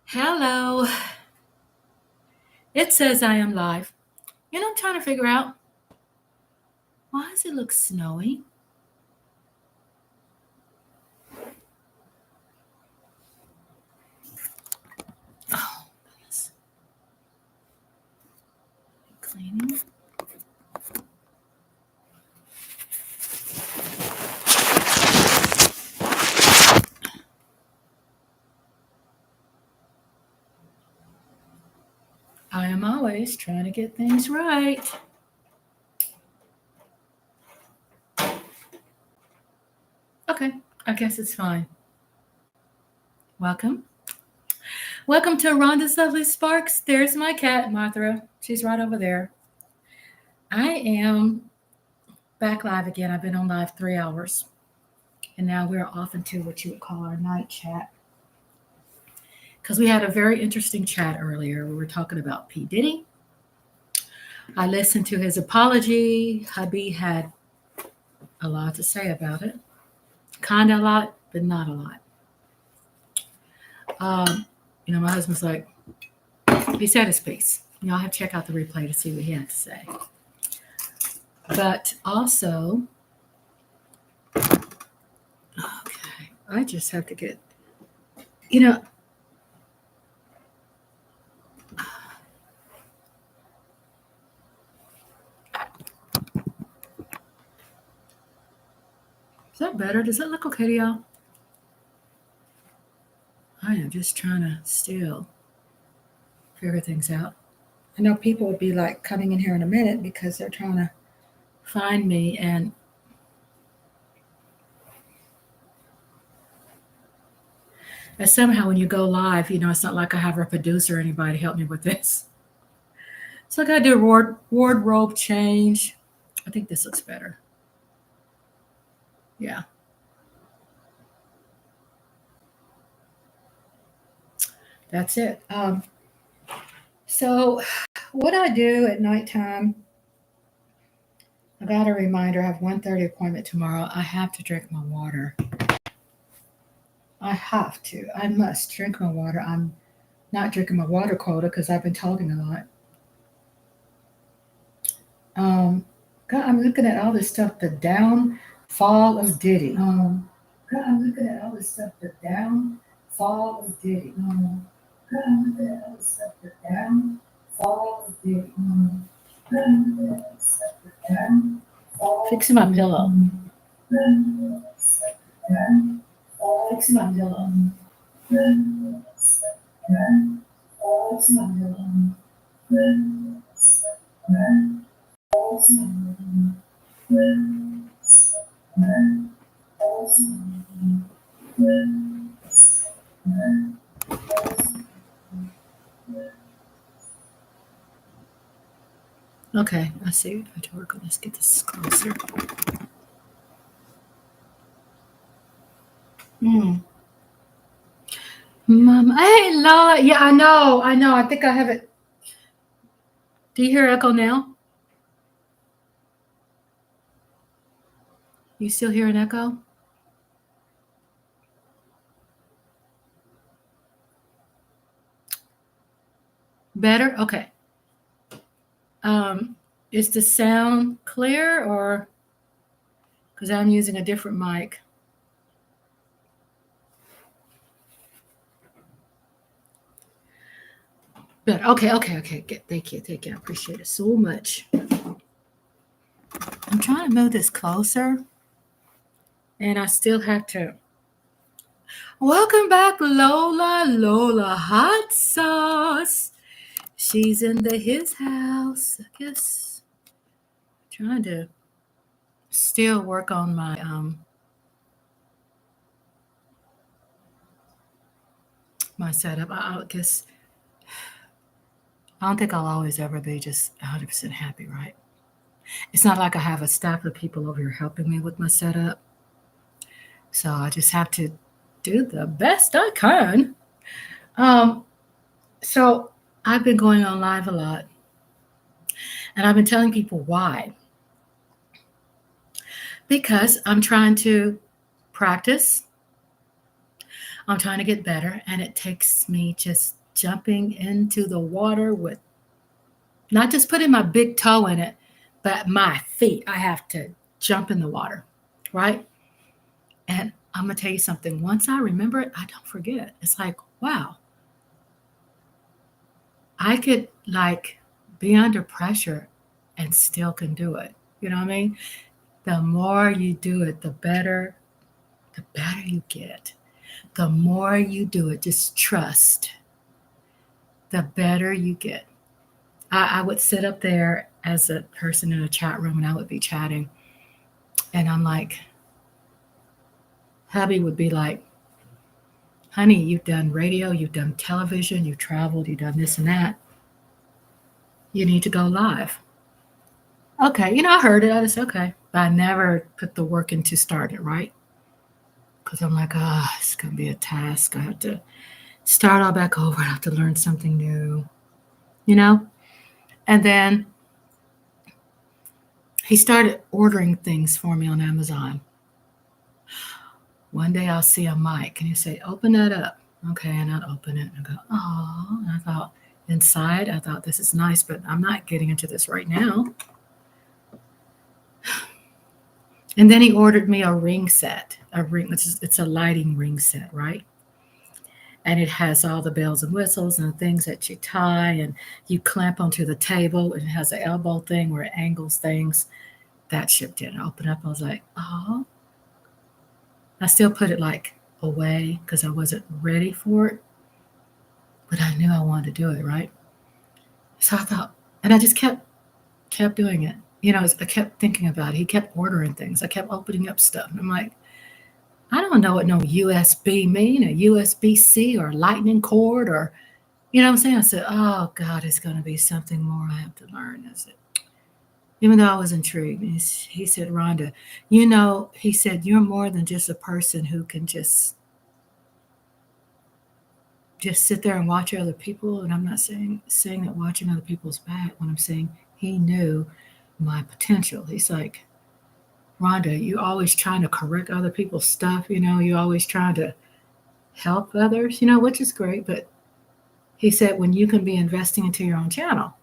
Hello. It says I am live. I'm trying to figure out why does it look snowy? Oh, goodness. Cleaning. I am always trying to get things right. Okay, I guess it's fine. Welcome. Welcome to Rhonda's Lovely Sparks. There's my cat, Martha. She's right over there. I am back live again. I've been on live 3 hours. And now we're off into what you would call our night chat. Because we had a very interesting chat earlier. We were talking about P. Diddy. I listened to his apology. Hubby had a lot to say about it. Kind of a lot, but not a lot. My husband's like, he said his piece. Y'all have to check out the replay to see what he had to say. But also, okay, I just have to get, is that better? Does that look okay to y'all? I am just trying to still figure things out. I know people would be like coming in here in a minute because they're trying to find me, and somehow when you go live, it's not like I have a producer or anybody help me with this. So I got to do a wardrobe change. I think this looks better. Yeah. That's it. So what I do at nighttime, I got a reminder. I have 1:30 appointment tomorrow. I have to drink my water. I have to. I must drink my water. I'm not drinking my water quota because I've been talking a lot. God, I'm looking at all this stuff. The downfall of Diddy. God, I'm looking at all this stuff. The downfall of Diddy. God, I'm looking at all this stuff. The downfall of Diddy. God, I'm looking at all this stuff. The downfall. Fixing my pillow. Fixing my pillow. Fixing my pillow. Okay, I see. I have to work on this. Get this closer. Mom, hey, Lola. Yeah, I know. I think I have it. Do you hear echo now? You still hear an echo? Better? Okay. Is the sound clear, or because I'm using a different mic? Better. Okay. Thank you. I appreciate it so much. I'm trying to move this closer, and I still have to. Welcome back, Lola Hot Sauce. She's in his house, I guess. Trying to still work on my my setup. I guess I don't think I'll always ever be just 100% happy, right? It's not like I have a staff of people over here helping me with my setup. So I just have to do the best I can. So I've been going on live a lot, and I've been telling people why. Because I'm trying to practice. I'm trying to get better, and it takes me just jumping into the water with not just putting my big toe in it, but my feet. I have to jump in the water, right? And I'm going to tell you something. Once I remember it, I don't forget. It's like, wow, I could like be under pressure and still can do it. You know what I mean? The more you do it, the better you get. The more you do it, just trust, the better you get. I would sit up there as a person in a chat room and I would be chatting. And I'm like, hubby would be like, honey, you've done radio, you've done television, you've traveled, you've done this and that. You need to go live. Okay, I heard it. I just, okay. But I never put the work in to start it, right? Because I'm like, it's going to be a task. I have to start all back over. I have to learn something new, you know? And then he started ordering things for me on Amazon. One day I'll see a mic and he'll say, open that up. Okay, and I'd open it and I go, oh. And I thought, inside, I thought, this is nice, but I'm not getting into this right now. And then he ordered me a ring set, it's a lighting ring set, right? And it has all the bells and whistles and things that you tie and you clamp onto the table. It has an elbow thing where it angles things. That ship didn't open up. I was like, oh. I still put it like away because I wasn't ready for it. But I knew I wanted to do it, right? So I thought, and I just kept doing it. I kept thinking about it. He kept ordering things. I kept opening up stuff. And I'm like, I don't know what no USB mean, a USB-C or lightning cord or, you know what I'm saying? I said, oh, God, it's going to be something more I have to learn. I said, even though I was intrigued, he said, Rhonda, he said, you're more than just a person who can just sit there and watch other people. And I'm not saying that watching other people is bad. When I'm saying he knew my potential. He's like, Rhonda, you always trying to correct other people's stuff, you always trying to help others, which is great. But he said, when you can be investing into your own channel,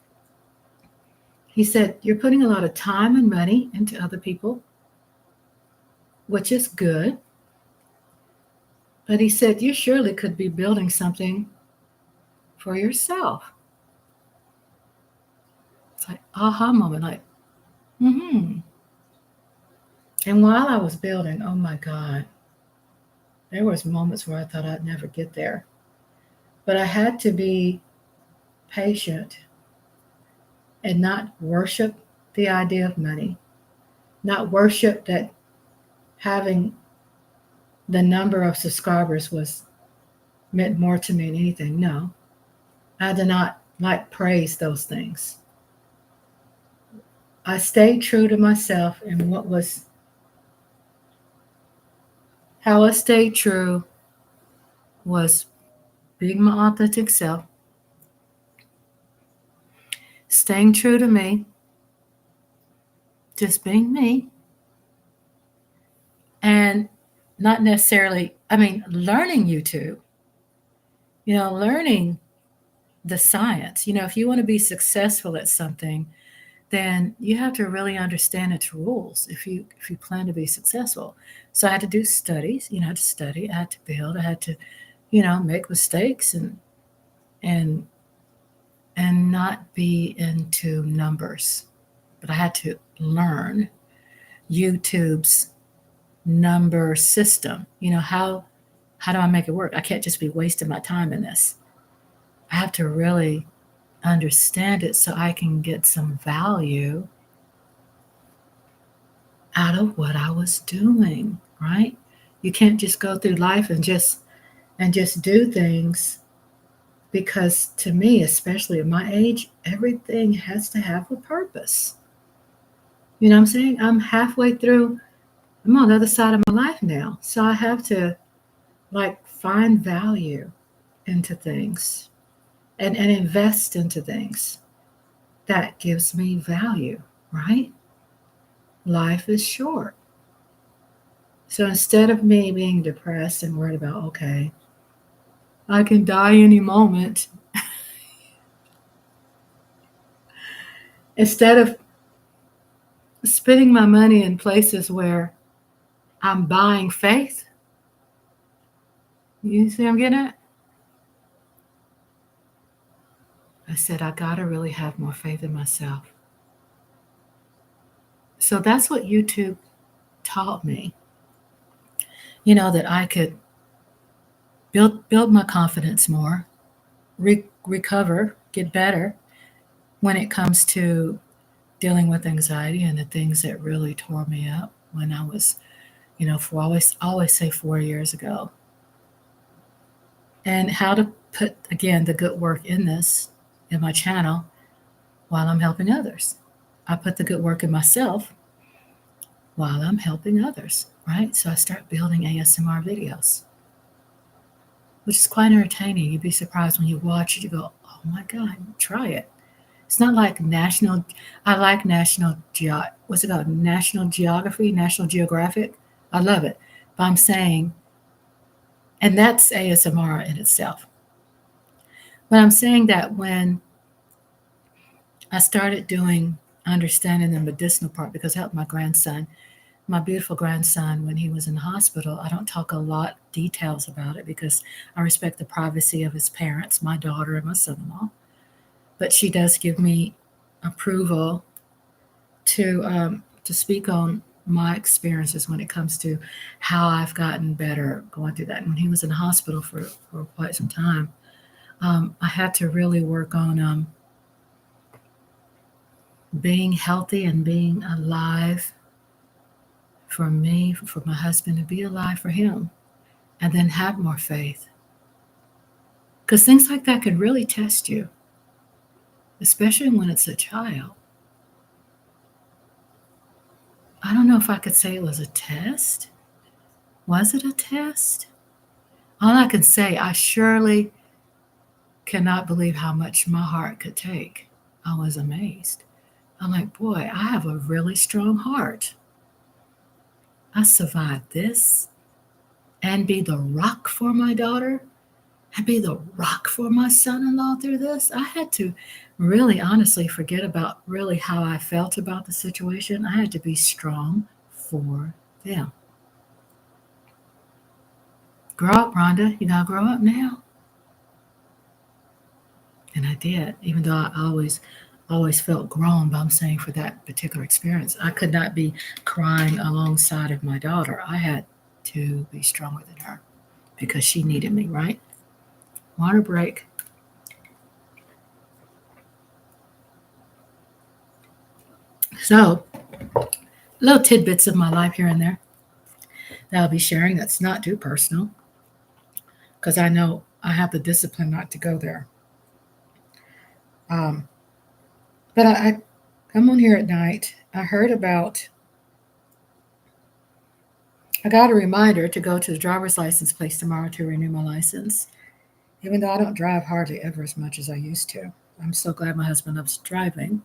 he said, you're putting a lot of time and money into other people, which is good. But he said, you surely could be building something for yourself. It's like, aha moment, like, And while I was building, oh my God, there was moments where I thought I'd never get there. But I had to be patient and not worship the idea of money, not worship that having the number of subscribers meant more to me than anything. No, I did not praise those things. I stayed true to myself and how I stayed true was being my authentic self, staying true to me, just being me, and not necessarily, learning YouTube, learning the science. If you want to be successful at something, then you have to really understand its rules if you plan to be successful. So I had to do studies, I had to study, I had to build, I had to, make mistakes and not be into numbers. But I had to learn YouTube's number system. How do I make it work? I can't just be wasting my time in this. I have to really understand it so I can get some value out of what I was doing, right? You can't just go through life and just do things, because to me, especially at my age, everything has to have a purpose. You know what I'm saying? I'm halfway through, I'm on the other side of my life now. So I have to find value into things and invest into things that gives me value, right? Life is short. So instead of me being depressed and worried about, okay, I can die any moment. Instead of spending my money in places where I'm buying faith, you see what I'm getting at? I said, I got to really have more faith in myself. So that's what YouTube taught me, that I could build my confidence more, recover, get better when it comes to dealing with anxiety and the things that really tore me up when I was, for always say 4 years ago. And how to put, again, the good work in my channel while I'm helping others. I put the good work in myself while I'm helping others, right? So I start building ASMR videos, which is quite entertaining. You'd be surprised when you watch it, you go, oh my God, try it. It's not like I like what's it called? National Geography, National Geographic. I love it. But I'm saying, and that's ASMR in itself. But I'm saying that when I started understanding the medicinal part, because I helped my beautiful grandson, when he was in the hospital. I don't talk a lot details about it because I respect the privacy of his parents, my daughter and my son-in-law. But she does give me approval to speak on my experiences when it comes to how I've gotten better going through that. And when he was in the hospital for quite some time, I had to really work on being healthy and being alive for me, for my husband, to be alive for him, and then have more faith. Because things like that could really test you, especially when it's a child. I don't know if I could say it was a test. Was it a test? All I can say, I surely cannot believe how much my heart could take. I was amazed. I'm like, boy, I have a really strong heart. I survived this and be the rock for my daughter and be the rock for my son-in-law through this. I had to really honestly forget about really how I felt about the situation. I had to be strong for them. Grow up, Rhonda. You gotta grow up now. And I did, even though I always felt grown. But I'm saying for that particular experience, I could not be crying alongside of my daughter. I had to be stronger than her because she needed me, right? Water break. So, little tidbits of my life here and there that I'll be sharing that's not too personal, because I know I have the discipline not to go there. But I come on here at night. I got a reminder to go to the driver's license place tomorrow to renew my license, even though I don't drive hardly ever as much as I used to. I'm so glad my husband loves driving.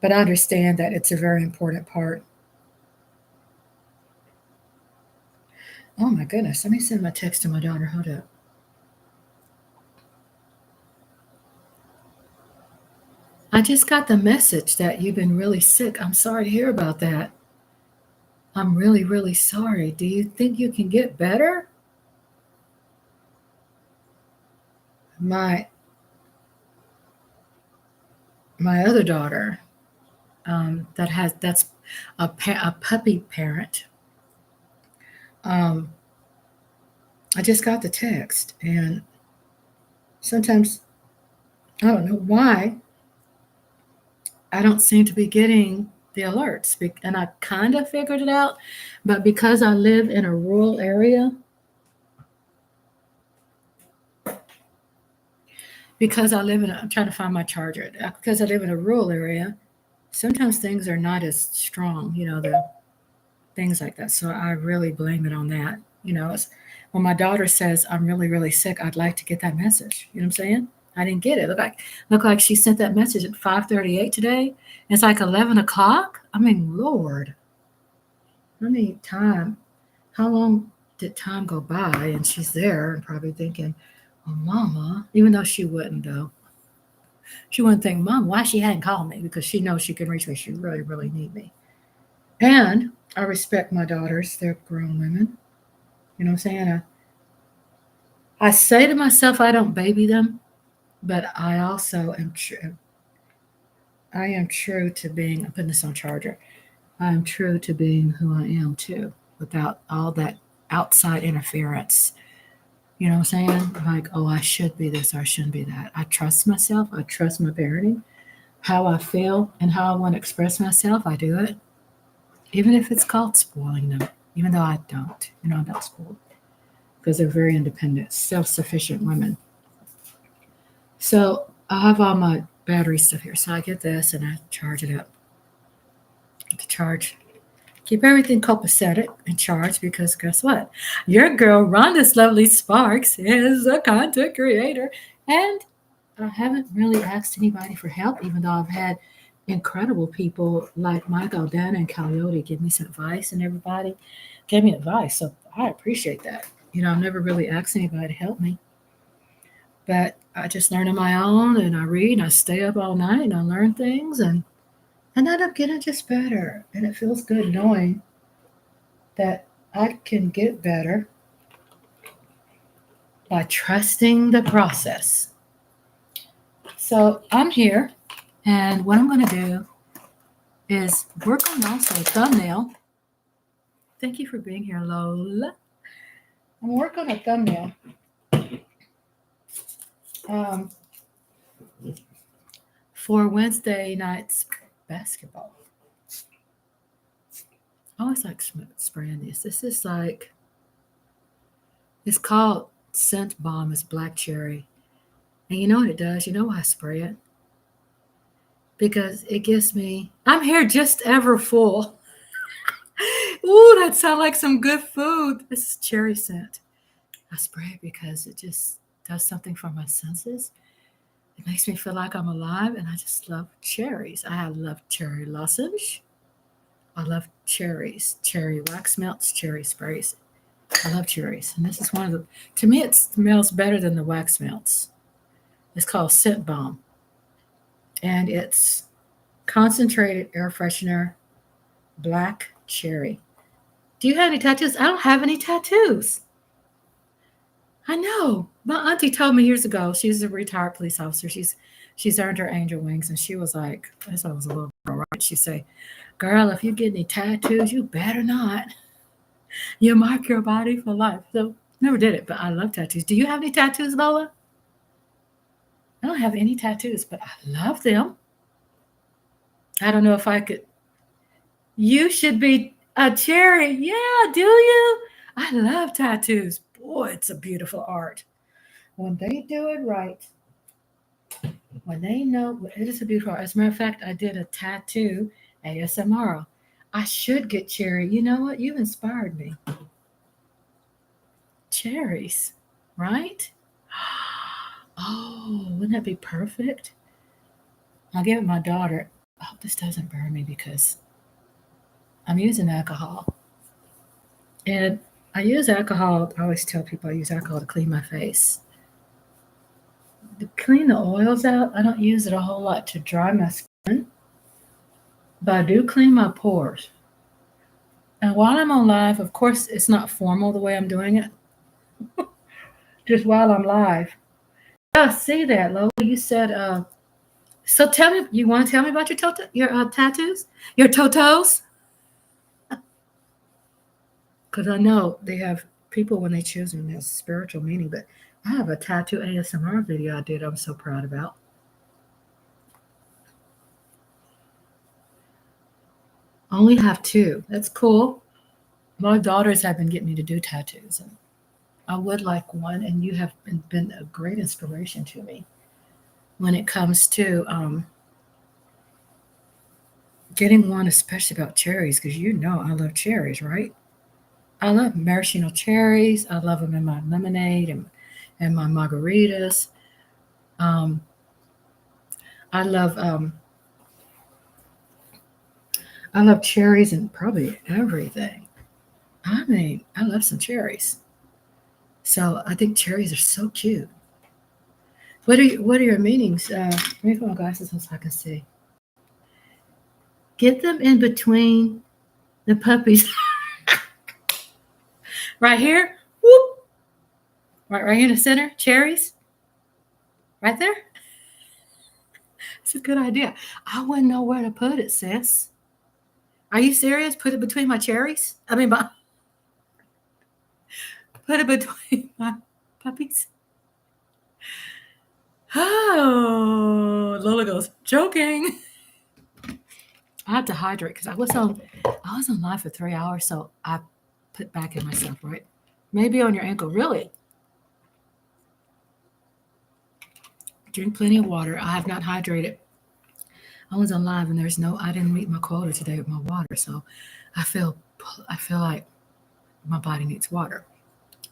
But I understand that it's a very important part. Oh my goodness, let me send my text to my daughter. Hold up. I just got the message that you've been really sick. I'm sorry to hear about that. I'm really, really sorry. Do you think you can get better? My other daughter, that's a puppy parent. I just got the text, and sometimes I don't know why I don't seem to be getting the alerts, and I kind of figured it out, but because I live in a rural area, I'm trying to find my charger. Because I live in a rural area, sometimes things are not as strong, the things like that. So I really blame it on that. When my daughter says I'm really, really sick, I'd like to get that message. You know what I'm saying? I didn't get it. Look like she sent that message at 5:38 today. It's like 11 o'clock. I mean, Lord. I mean, time. How long did time go by? And she's there and probably thinking, Well, Mama, even though she wouldn't though, she wouldn't think, Mom, why she hadn't called me, because she knows she can reach me. She really, really need me. And I respect my daughters. They're grown women. You know what I'm saying? I say to myself, I don't baby them, but I also am true. I am true to being, I'm putting this on charger. I am true to being who I am too, without all that outside interference. You know what I'm saying? Like, oh, I should be this or I shouldn't be that. I trust myself. I trust my parenting. How I feel and how I want to express myself, I do it. Even if it's called spoiling them, even though I don't. I'm not spoiled because they're very independent, self sufficient women. So I have all my battery stuff here. So I get this and I charge it up. To charge. Keep everything copacetic and charged, because guess what? Your girl, Rhonda's Lovely Sparks, is a content creator. And I haven't really asked anybody for help, even though I've had incredible people like Michael, Dana, and Coyote give me some advice, and everybody gave me advice. So I appreciate that. I've never really asked anybody to help me. But I just learn on my own, and I read, and I stay up all night, and I learn things, and I end up getting just better. And it feels good knowing that I can get better by trusting the process. So I'm here, and what I'm going to do is work on also a thumbnail. Thank you for being here, Lola. I'm working on a thumbnail for Wednesday night's basketball. I always like spraying this. This is like, it's called Scent Bomb. It's black cherry. And you know what it does? You know why I spray it? Because it gives me, I'm here just ever full. Ooh, that sounds like some good food. This is cherry scent. I spray it because it just does something for my senses. It makes me feel like I'm alive, and I just love cherries. I love cherry lozenge. I love cherries, cherry wax melts, cherry sprays. I love cherries. And this is one of the, to me, it smells better than the wax melts. It's called Scent Bomb. And it's concentrated air freshener, black cherry. Do you have any tattoos? I don't have any tattoos. I know. My auntie told me years ago, she's a retired police officer. She's earned her angel wings, and she was like, I thought I was a little girl, right? She'd say, girl, if you get any tattoos, you better not. You mark your body for life. So never did it, but I love tattoos. Do you have any tattoos, Lola? I don't have any tattoos, but I love them. I don't know if I could. You should be a cherry. Yeah, do you? I love tattoos. Boy, it's a beautiful art. When they do it right, when they know, it is a beautiful art. As a matter of fact, I did a tattoo ASMR. I should get cherry. You know what? You've inspired me. Cherries, right? Oh, wouldn't that be perfect? I'll give it my daughter. I hope this doesn't burn me because I'm using alcohol. And I use alcohol. I always tell people I use alcohol to clean my face. To clean the oils out, I don't use it a whole lot to dry my skin, but I do clean my pores. And while I'm on live, of course, it's not formal the way I'm doing it. Just while I'm live. Yeah, see that, Lola. You said, so tell me, you want to tell me about your tattoos? Your totos? Because I know they have people when they choose them, there's spiritual meaning. But I have a tattoo ASMR video I did I'm so proud about. I only have 2. That's cool. My daughters have been getting me to do tattoos. And I would like one, and you have been a great inspiration to me when it comes to getting one, especially about cherries, because you know I love cherries, right? I love maraschino cherries. I love them in my lemonade and my margaritas. I love cherries and probably everything. I mean, I love some cherries. So I think cherries are so cute. What are your meanings? Let me put my glasses on so I can see. Get them in between the puppies. Right here. Whoop. Right here in the center. Cherries. Right there. It's a good idea. I wouldn't know where to put it, sis. Are you serious? Put it between my cherries? I mean, put it between my puppies. Oh, Lola goes, joking. I have to hydrate because I was on live for 3 hours, so I put back in myself, right? Maybe on your ankle, really. Drink plenty of water. I have not hydrated. I was on live and I didn't meet my quota today with my water, so I feel like my body needs water.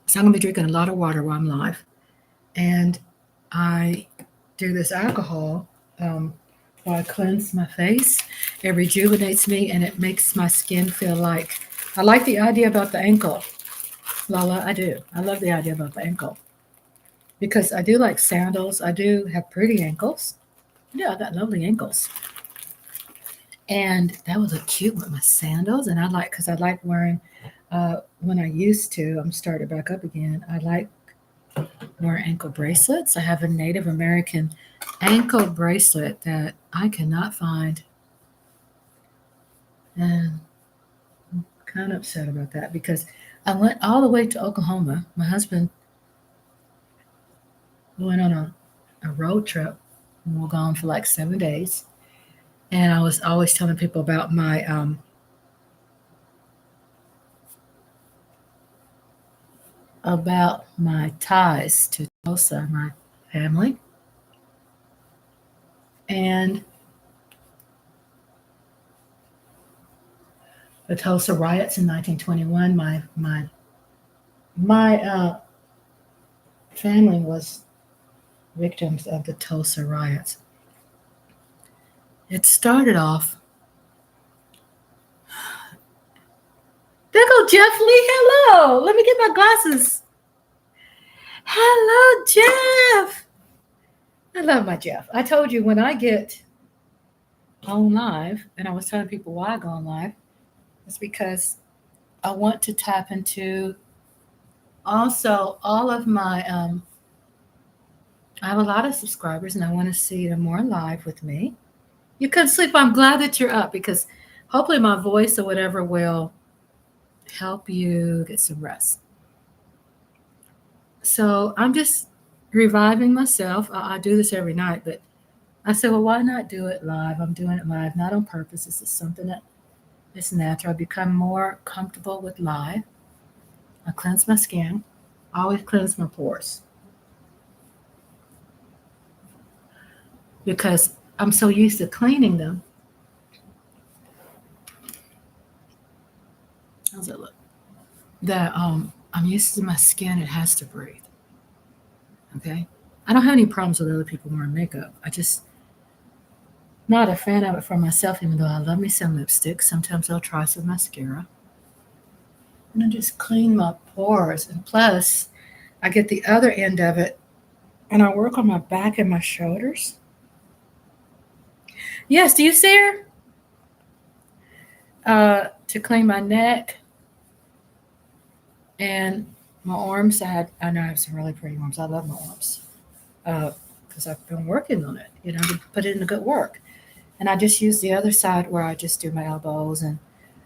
So I'm gonna be drinking a lot of water while I'm live, and I do this alcohol while I cleanse my face. It rejuvenates me and it makes my skin feel like. I like the idea about the ankle, Lala. I do. I love the idea about the ankle because I do like sandals. I do have pretty ankles. Yeah, I got lovely ankles. And that would look cute with my sandals. And because I like wearing, when I used to, I'm starting back up again. I like wearing ankle bracelets. I have a Native American ankle bracelet that I cannot find. And I'm kind of upset about that because I went all the way to Oklahoma. My husband went on a road trip. And we were gone for like 7 days. And I was always telling people about my ties to Tulsa, my family. And the Tulsa riots in 1921, my family was victims of the Tulsa riots. It started off. There go Jeff Lee. Hello. Let me get my glasses. Hello, Jeff. I love my Jeff. I told you when I get on live, and I was telling people why I go on live, it's because I want to tap into also all of my I have a lot of subscribers and I want to see them more live with me. You couldn't sleep. I'm glad that you're up because hopefully my voice or whatever will help you get some rest. So I'm just reviving myself. I do this every night, but I said, well, why not do it live? I'm doing it live, not on purpose. This is something that is natural. I become more comfortable with live. I cleanse my skin. I always cleanse my pores because I'm so used to cleaning them. How's it look? That I'm used to my skin. It has to breathe. Okay. I don't have any problems with other people wearing makeup. I just not a fan of it for myself, even though I love me some lipstick. Sometimes I'll try some mascara. And I just clean my pores. And plus, I get the other end of it and I work on my back and my shoulders. Yes, do you see her? To clean my neck and my arms. I know I have some really pretty arms. I love my arms because I've been working on it, to put in the good work. And I just use the other side where I just do my elbows. And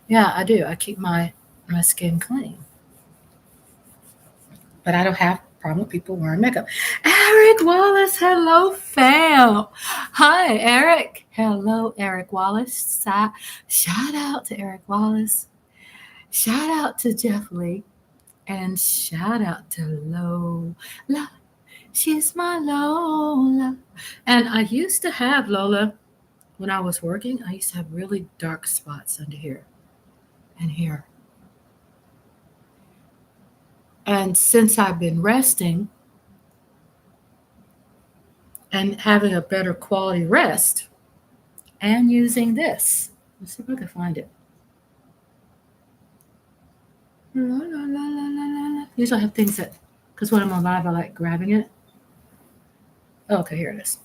yeah, I do. I keep my skin clean. But I don't have a problem with people wearing makeup. Eric Wallace, hello, fam. Hi, Eric. Hello, Eric Wallace. Shout out to Eric Wallace. Shout out to Jeff Lee. And shout out to Lola. She's my Lola. And I used to have, Lola, when I was working, I used to have really dark spots under here and here. And since I've been resting and having a better quality rest and using this, let's see if I can find it. Usually I have things that, because when I'm on live, I like grabbing it. Okay, here it is.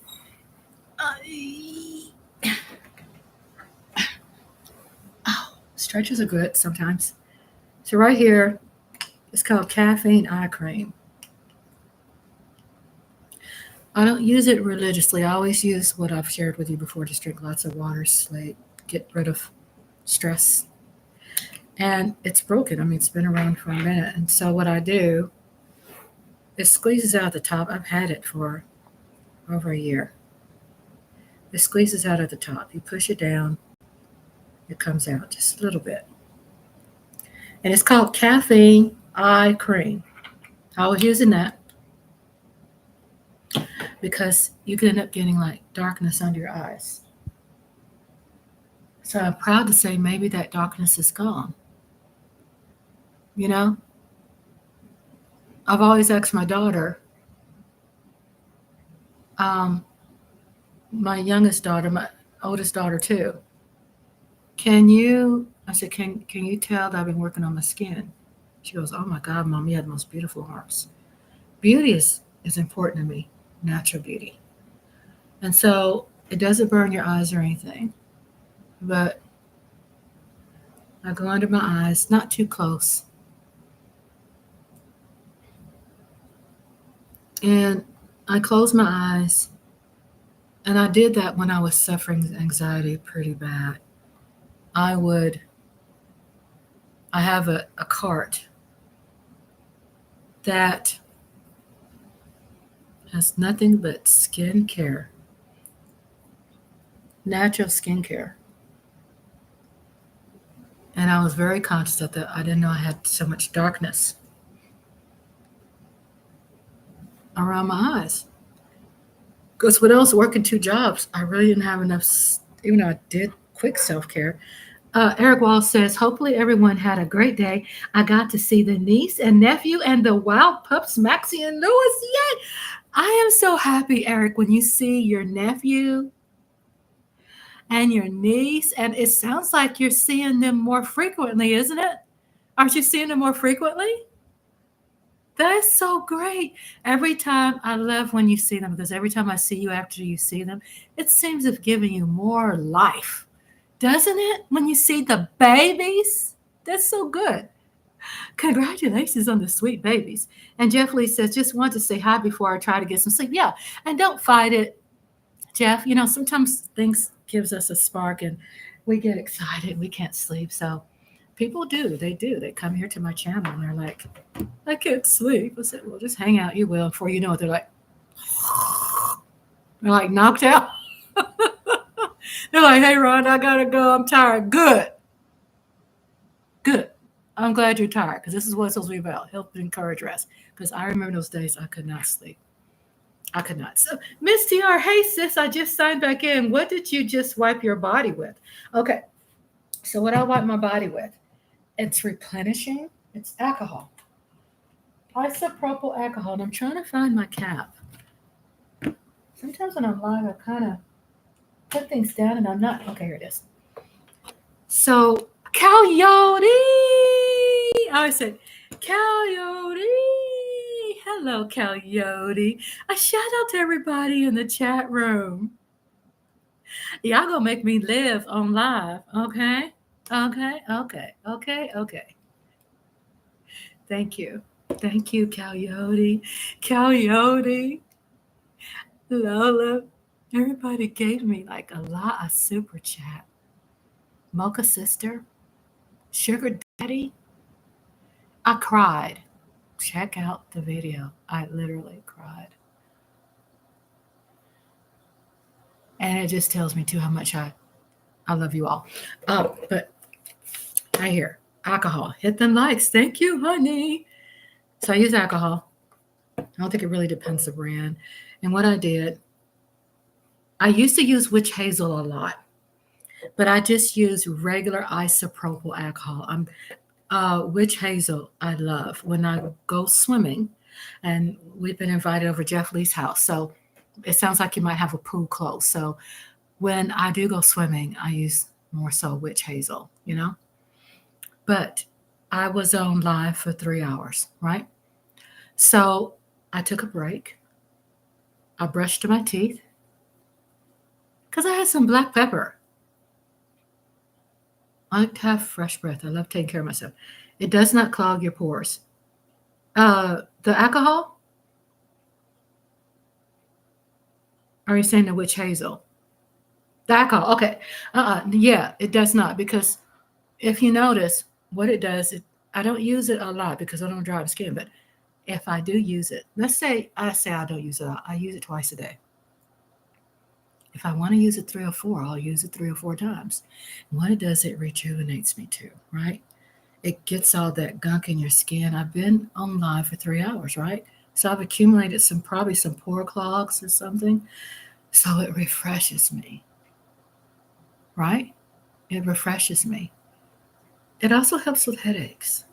Oh, stretches are good sometimes. So right here, it's called caffeine eye cream. I don't use it religiously. I always use what I've shared with you before. Just drink lots of water, sleep, get rid of stress. And it's broken. I mean, it's been around for a minute. And so what I do, it squeezes out the top. I've had it for over a year. It squeezes out at the top. You push it down, it comes out just a little bit. And it's called caffeine eye cream. I was using that because you can end up getting like darkness under your eyes. So I'm proud to say maybe that darkness is gone. You know, I've always asked my daughter, um, my youngest daughter, my oldest daughter too, I said, can you tell that I've been working on my skin? She goes, oh my God, Mom, you have the most beautiful arms. Beauty is important to me, natural beauty. And so it doesn't burn your eyes or anything, but I go under my eyes, not too close. And I close my eyes. And I did that when I was suffering anxiety pretty bad. I have a cart that has nothing but skincare, natural skincare. And I was very conscious of that. I didn't know I had so much darkness around my eyes. Because when I was working 2 jobs, I really didn't have enough, even though I did quick self care. Eric Wall says, hopefully everyone had a great day. I got to see the niece and nephew and the wild pups, Maxie and Lewis. Yay! I am so happy, Eric, when you see your nephew and your niece. And it sounds like you're seeing them more frequently, isn't it? Aren't you seeing them more frequently? That's so great. Every time I love when you see them because every time I see you after you see them, it seems of giving you more life. Doesn't it? When you see the babies, that's so good. Congratulations on the sweet babies. And Jeff Lee says, just want to say hi before I try to get some sleep. Yeah, and don't fight it, Jeff. You know, sometimes things gives us a spark and we get excited. We can't sleep. So people do. They do. They come here to my channel and they're like, I can't sleep. I said, well, just hang out. You will. Before you know it, they're like knocked out. They're like, hey, Ron, I got to go. I'm tired. Good. Good. I'm glad you're tired because this is what it's supposed to be about. Help and encourage rest. Because I remember those days I could not sleep. I could not. So, Miss TR, hey, sis, I just signed back in. What did you just wipe your body with? Okay. So, what I wipe my body with, it's replenishing. It's alcohol. Isopropyl alcohol. And I'm trying to find my cap. Sometimes when I'm live, I kind of put things down and I'm not. Okay, here it is. So, Coyote. I said, Coyote. Hello, Coyote. A shout out to everybody in the chat room. Y'all gonna make me live on live, okay? Okay. Thank you. Thank you, Coyote. Coyote. Lola. Everybody gave me like a lot of super chat. Mocha Sister. Sugar Daddy. I cried. Check out the video. I literally cried. And it just tells me too how much I love you all. But I hear alcohol. Hit them likes. Thank you, honey. So I use alcohol. I don't think it really depends the brand. And what I did, I used to use witch hazel a lot, but I just use regular isopropyl alcohol. Witch hazel I love when I go swimming, and we've been invited over Jeff Lee's house. So it sounds like you might have a pool close. So when I do go swimming, I use more so witch hazel, you know. But I was on live for 3 hours, right? So I took a break. I brushed my teeth because I had some black pepper. I like to have fresh breath. I love taking care of myself. It does not clog your pores. The alcohol? Are you saying the witch hazel? The alcohol. Okay. Yeah, it does not, because if you notice what it does, I don't use it a lot because I don't dry skin. But if I do use it, let's say I don't use it a lot. I use it twice a day. If I want to use it 3 or 4, I'll use it 3 or 4 times. And what it does, it rejuvenates me too, right? It gets all that gunk in your skin. I've been on live for 3 hours, right? So I've accumulated probably some pore clogs or something. So it refreshes me, right? It refreshes me. It also helps with headaches.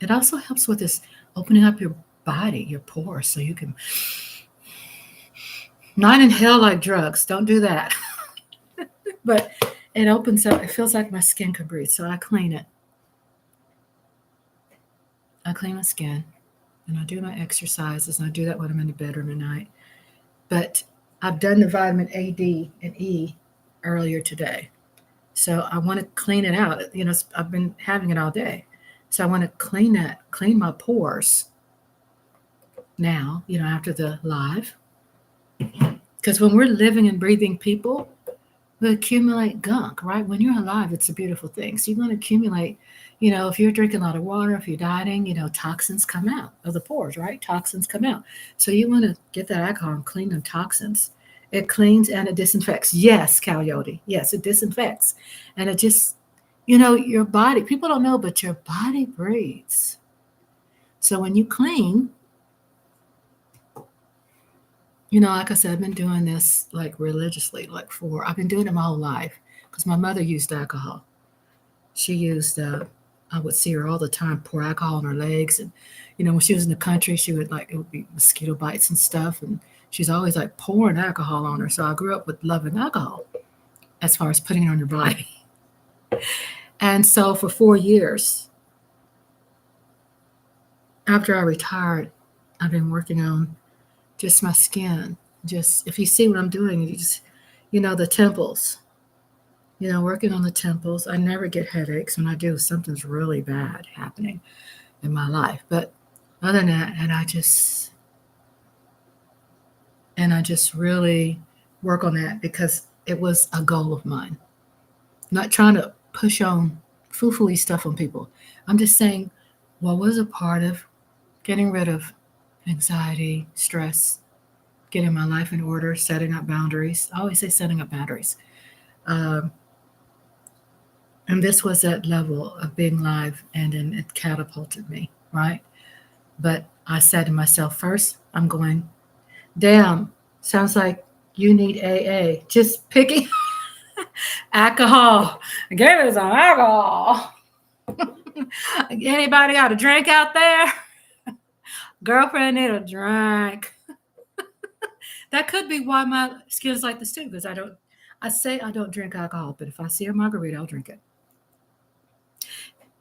It also helps with this opening up your body, your pores, so you can not inhale like drugs. Don't do that. But it opens up. It feels like my skin can breathe. So I clean it. I clean my skin and I do my exercises. And I do that when I'm in the bedroom at night. But I've done the vitamin A, D, and E earlier today. So I want to clean it out. I've been having it all day. So I want to clean my pores now, after the live. Because when we're living and breathing people, we accumulate gunk, right? When you're alive, it's a beautiful thing. So you want to accumulate, if you're drinking a lot of water, if you're dieting, toxins come out of the pores, right? Toxins come out. So you want to get that alcohol and clean them toxins. It cleans and it disinfects. Yes, Coyote. Yes, it disinfects. And it just, your body, people don't know, but your body breathes. So when you clean, like I said, I've been doing this like religiously, I've been doing it my whole life because my mother used alcohol. She used, I would see her all the time pour alcohol on her legs. And, when she was in the country, she would it would be mosquito bites and stuff. And she's always like pouring alcohol on her. So I grew up with loving alcohol as far as putting it on your body. And so for 4 years, after I retired, I've been working on just my skin. Just, if you see what I'm doing, you just, the temples, working on the temples. I never get headaches. When I do, something's really bad happening in my life. But other than that, and I just really work on that because it was a goal of mine. I'm not trying to push on foo-foo-y stuff on people. I'm just saying what was a part of getting rid of anxiety, stress, getting my life in order, setting up boundaries. I always say setting up boundaries. And this was that level of being live, and then it catapulted me, right? But I said to myself, first, I'm going, damn, sounds like you need AA. Just picking alcohol. Give me some alcohol. Anybody got a drink out there? Girlfriend need a drink. That could be why my skin's like this too, because I say I don't drink alcohol, but if I see a margarita, I'll drink it.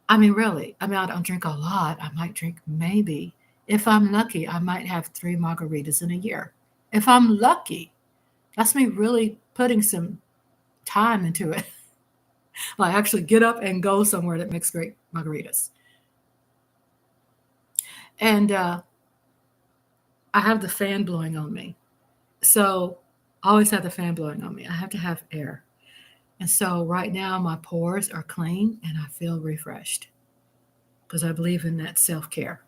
I mean, really, I don't drink a lot. I might drink maybe, if I'm lucky, I might have 3 margaritas in a year. If I'm lucky, that's me really putting some time into it. Like actually get up and go somewhere that makes great margaritas. And I have the fan blowing on me. So I always have the fan blowing on me. I have to have air. And so right now my pores are clean and I feel refreshed because I believe in that self-care.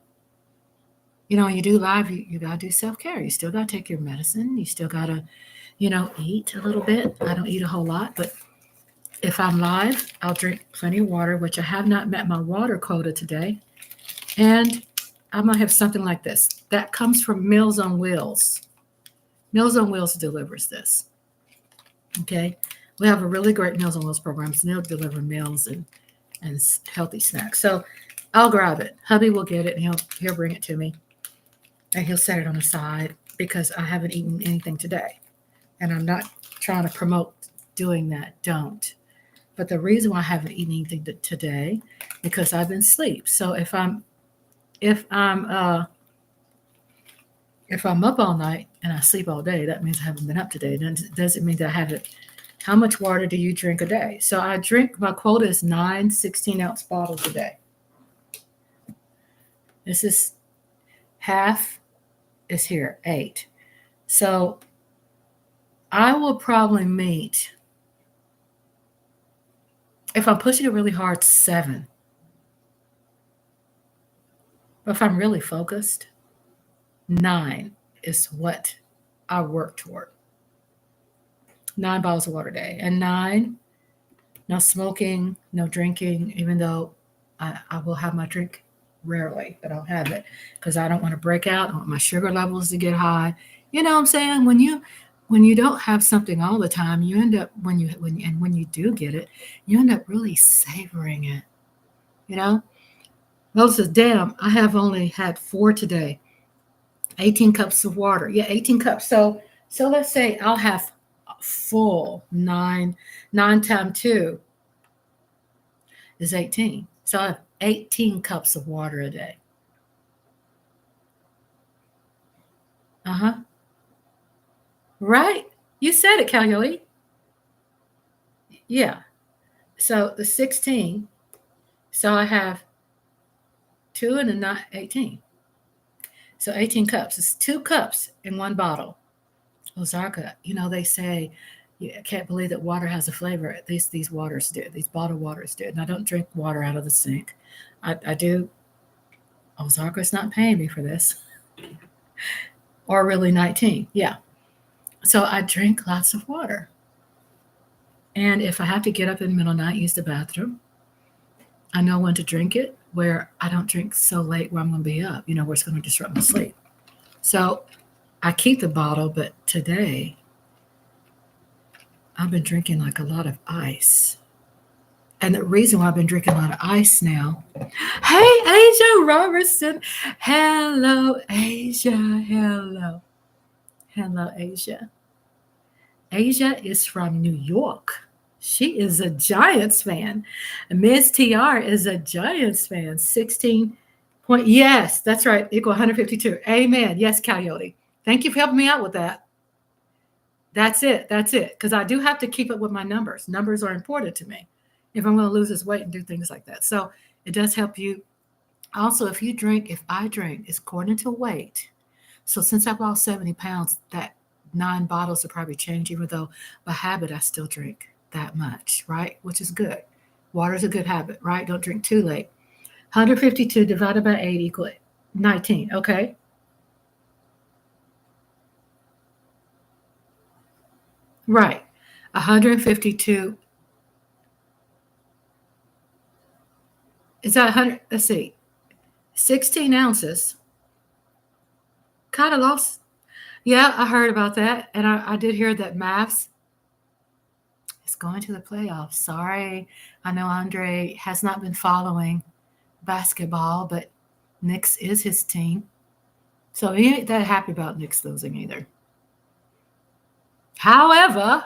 When you do live, you got to do self-care. You still got to take your medicine. You still got to, eat a little bit. I don't eat a whole lot, but if I'm live, I'll drink plenty of water, which I have not met my water quota today. And I might have something like this. That comes from Meals on Wheels. Meals on Wheels delivers this. Okay? We have a really great Meals on Wheels program. So they'll deliver meals and healthy snacks. So I'll grab it. Hubby will get it and he'll bring it to me. And he'll set it on the side because I haven't eaten anything today. And I'm not trying to promote doing that. Don't. But the reason why I haven't eaten anything today, because I've been asleep. So if I'm up all night, and I sleep all day, that means I haven't been up today. That doesn't mean that I haven't. How much water do you drink a day? So I drink, my quota is 9 16-ounce bottles a day. This is half is here, 8. So I will probably meet, if I'm pushing it really hard, 7. But if I'm really focused, 9 is what I work toward. 9 bottles of water a day. And 9, no smoking, no drinking, even though I will have my drink rarely, but I'll have it because I don't want to break out. I want my sugar levels to get high. You know what I'm saying? When you don't have something all the time, you end up when you do get it, you end up really savoring it. You know? Well, says, damn, I have only had 4 today. 18 cups of water. Yeah, 18 cups. So let's say I'll have full 9 times 2 is 18. So I have 18 cups of water a day. Right? You said it, Callie. Yeah. So the 16. So I have 2 and a 9, 18. So 18 cups. It's 2 cups in one bottle. Ozarka, they say, I can't believe that water has a flavor. At least these waters do. These bottled waters do. And I don't drink water out of the sink. I do. Ozarka's not paying me for this. Or really 19. Yeah. So I drink lots of water. And if I have to get up in the middle of the night, use the bathroom, I know when to drink it, where I don't drink so late where I'm going to be up, where it's going to disrupt my sleep. So I keep the bottle, but today I've been drinking like a lot of ice. And the reason why I've been drinking a lot of ice now. Hey, Asia Robertson. Hello, Asia. Hello. Hello, Asia. Asia is from New York. She is a Giants fan. Ms. TR is a Giants fan. 16 point. Yes, that's right. Equal 152. Amen. Yes, Coyote. Thank you for helping me out with that. That's it. That's it. Because I do have to keep up with my numbers. Numbers are important to me if I'm going to lose this weight and do things like that. So it does help you. Also, if I drink, it's according to weight. So since I've lost 70 pounds, that 9 bottles will probably change, even though by habit I still drink that much, right? Which is good. Water is a good habit, right? Don't drink too late. 152 divided by 8 equal 19. Okay. Right. 152. Is that 100? Let's see. 16 ounces. Kind of lost. Yeah, I heard about that. And I did hear that Mavs is going to the playoffs. Sorry. I know Andre has not been following basketball, but Knicks is his team. So he ain't that happy about Knicks losing either. However,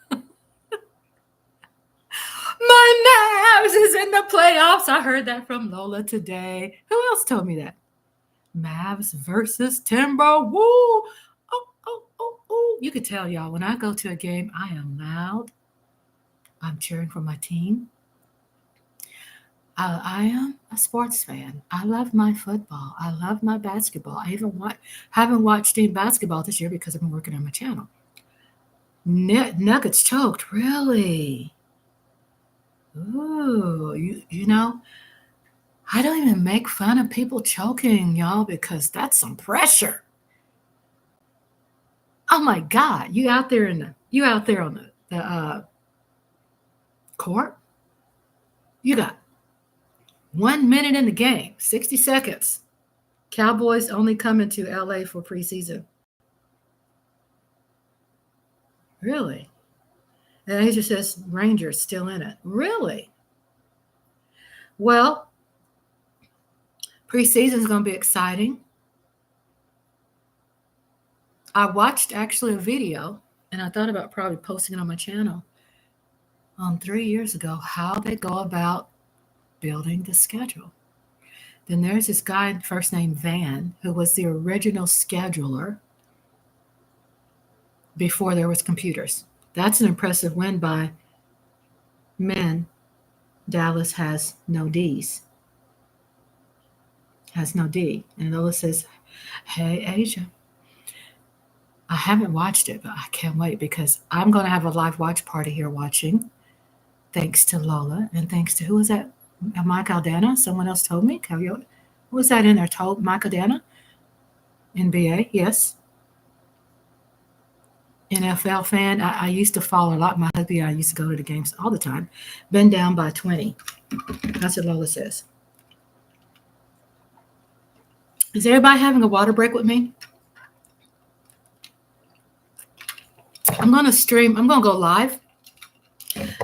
my Mavs is in the playoffs. I heard that from Lola today. Who else told me that? Mavs versus Timberwolves. Oh. You could tell, y'all, when I go to a game, I am loud. I'm cheering for my team. I am a sports fan. I love my football. I love my basketball. I even haven't watched any basketball this year because I've been working on my channel. Nuggets choked, really? Ooh, I don't even make fun of people choking, y'all, because that's some pressure. Oh my God, you out there on the court? You got 1 minute in the game, 60 seconds. Cowboys only coming to LA for preseason. Really? And Asia says Rangers still in it. Really? Well, preseason is going to be exciting. I watched actually a video, and I thought about probably posting it on my channel 3 years ago, how they go about building the schedule. Then there's this guy, first name Van, who was the original scheduler. before there was computers. That's an impressive win by men. Dallas has no D's. Has no D. And Lola says, hey, Asia, I haven't watched it, but I can't wait because I'm going to have a live watch party here watching. Thanks to Lola and thanks to, who was that? Mike Aldana? Someone else told me. Who was that in there? Told Mike Aldana? NBA, yes. NFL fan. I used to follow a lot. My hubby, I used to go to the games all the time. Been down by 20. That's what Lola says. Is everybody having a water break with me? I'm going to stream. I'm going to go live.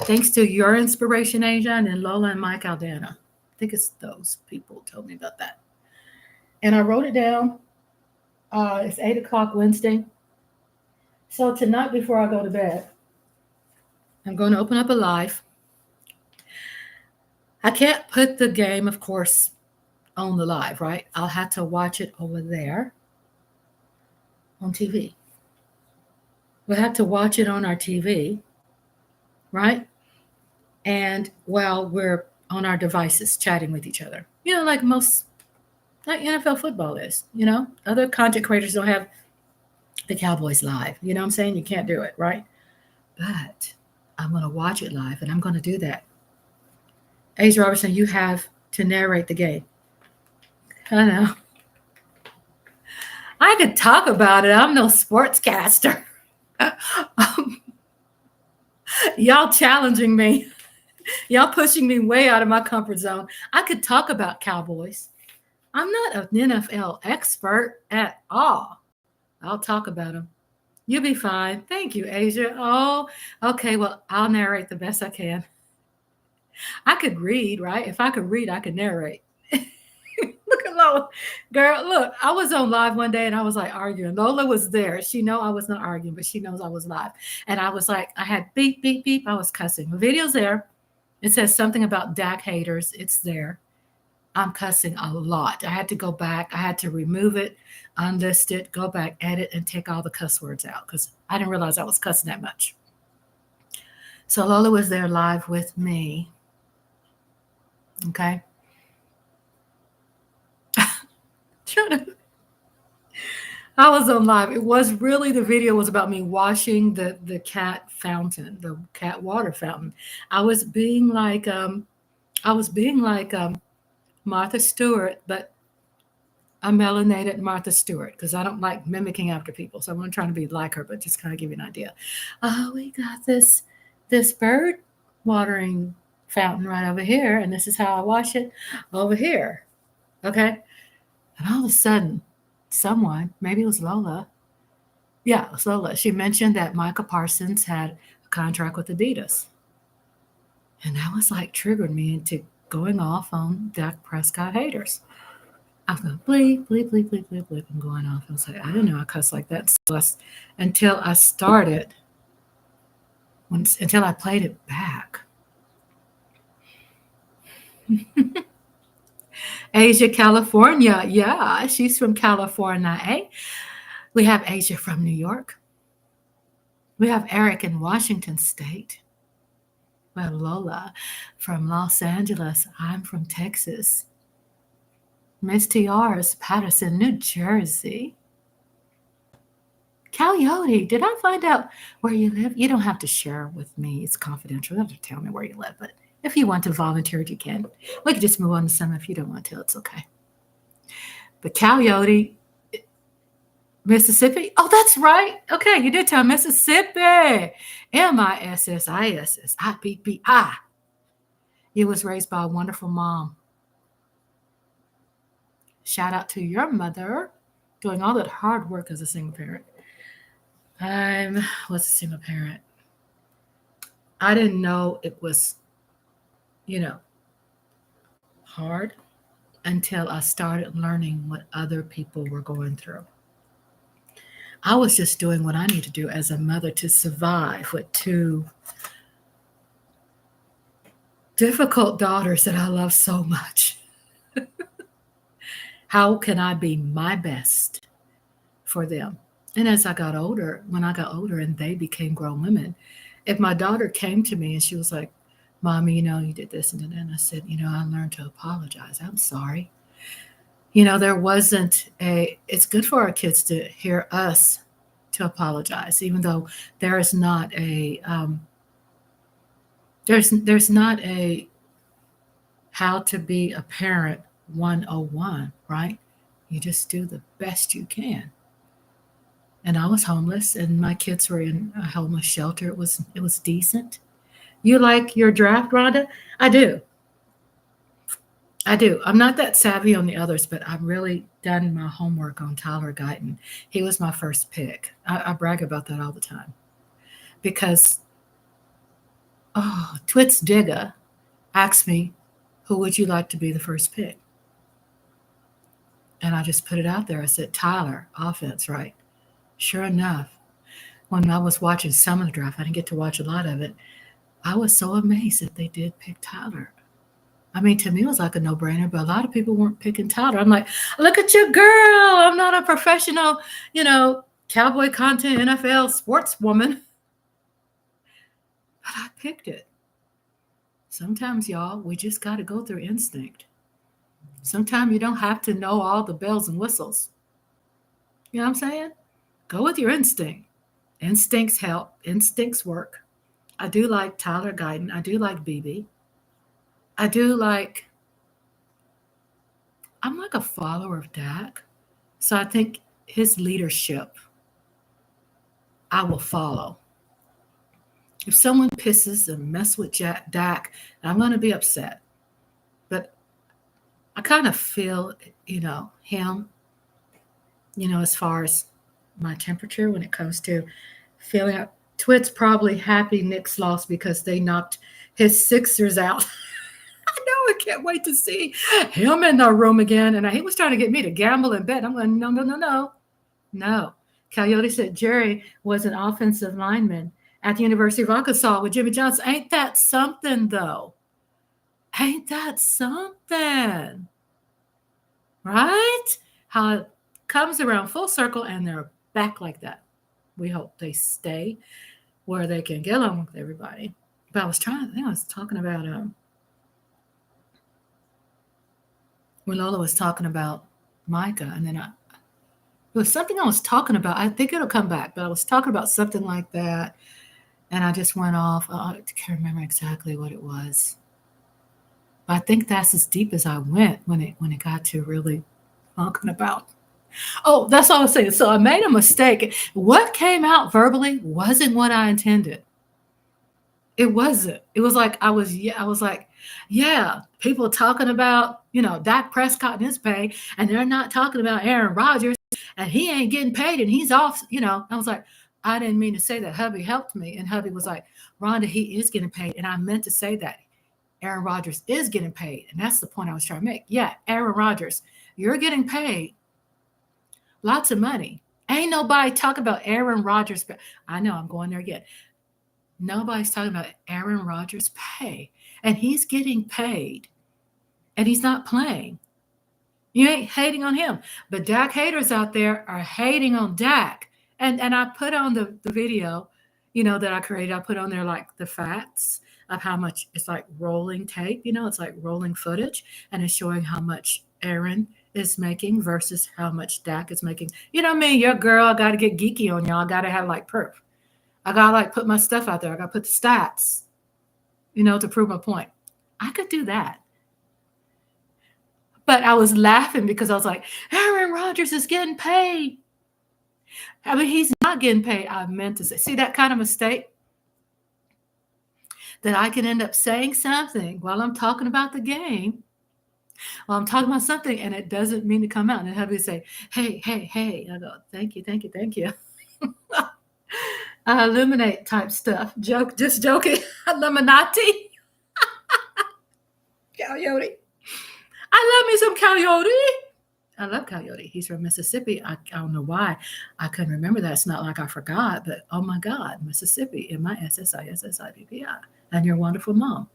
Thanks to your inspiration, Asia, and then Lola and Mike Aldana. I think it's those people told me about that. And I wrote it down. It's 8 o'clock Wednesday. So tonight before I go to bed, I'm going to open up a live. I can't put the game, of course, on the live, right? I'll have to watch it over there on TV. We'll have to watch it on our TV, right? And while we're on our devices chatting with each other, like NFL football is, other content creators don't have the Cowboys live. You know what I'm saying? You can't do it, right? But I'm going to watch it live, and I'm going to do that. Ace Robertson, you have to narrate the game. I know. I could talk about it. I'm no sportscaster. Y'all challenging me. Y'all pushing me way out of my comfort zone. I could talk about Cowboys. I'm not an NFL expert at all. I'll talk about them. You'll be fine. Thank you, Asia. Oh, okay. Well, I'll narrate the best I can. I could read, right? If I could read, I could narrate. Look at Lola. Girl, look, I was on live one day and I was like arguing. Lola was there. She know I was not arguing, but she knows I was live. And I was like, I had beep, beep, beep. I was cussing. The video's there. It says something about Dak haters. It's there. I'm cussing a lot. I had to go back. I had to remove it, unlist it, go back, edit, and take all the cuss words out because I didn't realize I was cussing that much. So Lola was there live with me. Okay. I was on live. It was really, the video was about me washing the cat fountain, the cat water fountain. I was being like Martha Stewart, but a melanated Martha Stewart, because I don't like mimicking after people. So I'm not trying to be like her, but just kind of give you an idea. Oh, we got this bird watering fountain right over here, and this is how I wash it over here. Okay. And all of a sudden, someone, maybe it was Lola. Yeah, it was Lola. She mentioned that Micah Parsons had a contract with Adidas. And that was like triggered me into going off on Dak Prescott haters. I was going, bleep, bleep, bleep, bleep, bleep, bleep, and going off. I was like, I didn't know I cuss like that. So until I started, until I played it back. Asia, California. Yeah, she's from California, eh? We have Asia from New York. We have Eric in Washington State. We have Lola from Los Angeles. I'm from Texas. Miss TR is Patterson, New Jersey. Coyote, did I find out where you live? You don't have to share with me. It's confidential. You don't have to tell me where you live, but if you want to volunteer, you can. We can just move on to some. If you don't want to, it's okay. But Coyote, Mississippi. Oh, that's right. Okay, you did tell Mississippi. MISSISSIPPI. You was raised by a wonderful mom. Shout out to your mother doing all that hard work as a single parent. I was a single parent. I didn't know it was, hard until I started learning what other people were going through. I was just doing what I need to do as a mother to survive with two difficult daughters that I love so much. How can I be my best for them? And as I got older, when I got older and they became grown women, if my daughter came to me and she was like, Mommy, you did this and then I said, I learned to apologize. I'm sorry. There wasn't it's good for our kids to hear us to apologize, even though there is not there's not a how to be a parent 101, right? You just do the best you can. And I was homeless and my kids were in a homeless shelter. It was decent. You like your draft, Rhonda? I do. I do. I'm not that savvy on the others, but I've really done my homework on Tyler Guyton. He was my first pick. I brag about that all the time because, Twits Digga asked me, who would you like to be the first pick? And I just put it out there. I said, Tyler, offense, right? Sure enough, when I was watching some of the draft, I didn't get to watch a lot of it. I was so amazed that they did pick Tyler. I mean, to me, it was like a no-brainer, but a lot of people weren't picking Tyler. I'm like, look at you, girl. I'm not a professional, cowboy content NFL sportswoman. But I picked it. Sometimes, y'all, we just got to go through instinct. Sometimes you don't have to know all the bells and whistles. You know what I'm saying? Go with your instinct. Instincts help. Instincts work. I do like Tyler Guyton. I do like BB. I'm like a follower of Dak. So I think his leadership, I will follow. If someone pisses and mess with Dak, I'm going to be upset. But I kind of feel, him, as far as my temperature when it comes to feeling up. Twit's probably happy Knicks lost because they knocked his Sixers out. I know, I can't wait to see him in the room again. And he was trying to get me to gamble and bet. I'm going, no. Coyote said Jerry was an offensive lineman at the University of Arkansas with Jimmy Johnson. Ain't that something, though? Ain't that something? Right? How it comes around full circle and they're back like that. We hope they stay where they can get along with everybody. But I was talking about when Lola was talking about Micah, and then it was something I was talking about. I think it'll come back, but I was talking about something like that, and I just went off. I can't remember exactly what it was. But I think that's as deep as I went when it got to really talking about. Oh, that's all I was saying. So I made a mistake. What came out verbally wasn't what I intended. It wasn't. It was like I was like, yeah, people talking about, Dak Prescott and his pay, and they're not talking about Aaron Rodgers, and he ain't getting paid, and he's off, I was like, I didn't mean to say that. Hubby helped me, and Hubby was like, Rhonda, he is getting paid, and I meant to say that. Aaron Rodgers is getting paid, and that's the point I was trying to make. Yeah, Aaron Rodgers, you're getting paid lots of money. Ain't nobody talking about Aaron Rodgers. I know I'm going there again. Nobody's talking about Aaron Rodgers' pay. And he's getting paid. And he's not playing. You ain't hating on him. But Dak haters out there are hating on Dak. And I put on the video, that I created. I put on there like the facts of how much it's like rolling tape. It's like rolling footage. And it's showing how much Aaron is making versus how much Dak is making. You know what I mean? Your girl, I got to get geeky on y'all. I got to have like proof. I got to like put my stuff out there. I got to put the stats, to prove my point. I could do that. But I was laughing because I was like, Aaron Rodgers is getting paid. I mean, he's not getting paid. I meant to say, see that kind of mistake? That I can end up saying something while I'm talking about the game. Well, I'm talking about something and it doesn't mean to come out. And then hubby say, hey. I go, thank you. Illuminate type stuff. Just joking. Illuminati. Coyote. I love me some Coyote. I love Coyote. He's from Mississippi. I don't know why I couldn't remember that. It's not like I forgot, but oh my God, Mississippi, MISSISSIPPI, and your wonderful mom.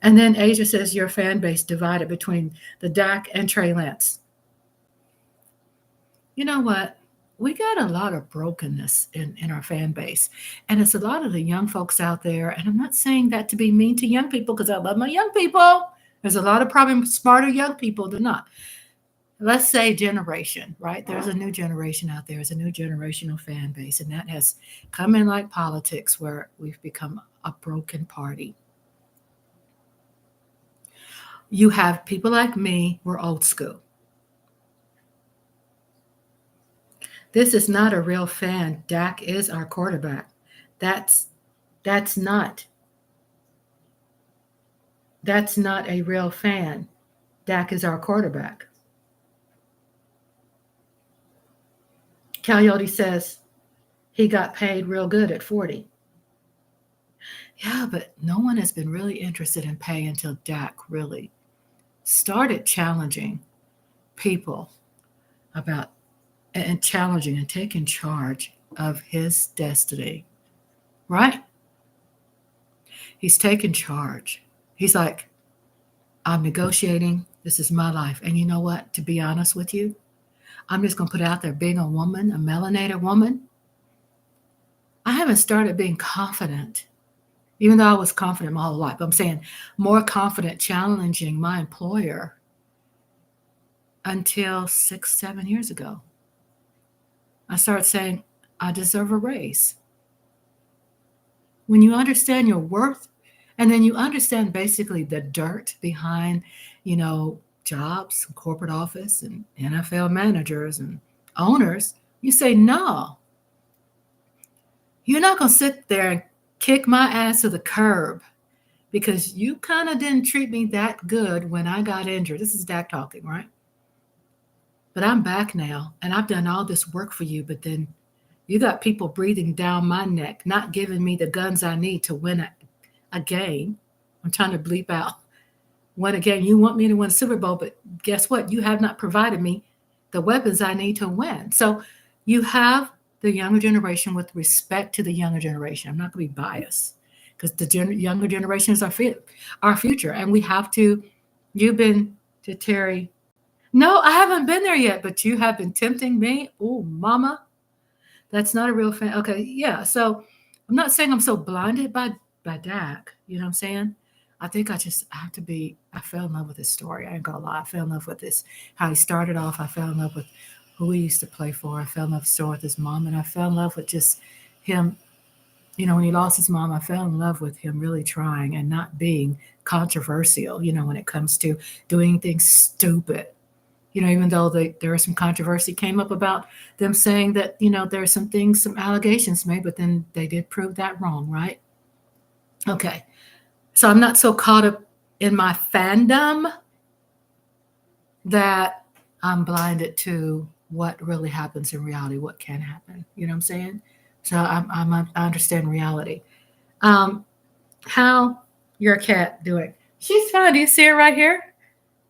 And then Asia says your fan base divided between the Dak and Trey Lance. You know what? we got a lot of brokenness in our fan base. And it's a lot of the young folks out there. And I'm not saying that to be mean to young people because I love my young people. There's a lot of probably smarter young people than not. Let's say generation, right? There's a new generation out there. There's a new generational fan base. And that has come in like politics where we've become a broken party. You have people like me, we're old school. This is not a real fan. Dak is our quarterback. That's that's not that's not a real fan. Dak is our quarterback. Coyote says he got paid real good at 40. Yeah, but no one has been really interested in pay until Dak really started challenging people about and challenging and taking charge of his destiny, right? He's taken charge. He's like, I'm negotiating. This is my life. And you know what? To be honest with you, I'm just going to put it out there being a woman, a melanated woman. I haven't started being confident, even though I was confident my whole life. I'm saying more confident challenging my employer until 6, 7 years ago. I started saying, I deserve a raise. When you understand your worth, and then you understand basically the dirt behind, jobs, corporate office, and NFL managers and owners, you say, no, you're not going to sit there and kick my ass to the curb because you kind of didn't treat me that good when I got injured. This is Dak talking, right? But I'm back now, and I've done all this work for you, but then you got people breathing down my neck, not giving me the guns I need to win a game. I'm trying to bleep out win a game. You want me to win a Super Bowl, but guess what? You have not provided me the weapons I need to win. So you have the younger generation with respect to the younger generation. I'm not going to be biased because the younger generation is our future. And we have to, you've been to Terry. No, I haven't been there yet, but you have been tempting me. Oh, mama. That's not a real fan. Okay, yeah. So I'm not saying I'm so blinded by Dak. You know what I'm saying? I think I fell in love with his story. I ain't gonna lie. I fell in love with this, how he started off. I fell in love with who he used to play for. I fell in love with the story with his mom. And I fell in love with just him. When he lost his mom, I fell in love with him really trying and not being controversial, when it comes to doing things stupid. Even though there was some controversy came up about them saying that, there are some things, some allegations made, but then they did prove that wrong, right? Okay. So I'm not so caught up in my fandom that I'm blinded to what really happens in reality, what can happen. You know what I'm saying? So I understand reality. How your cat doing? She's fine. Do you see her right here?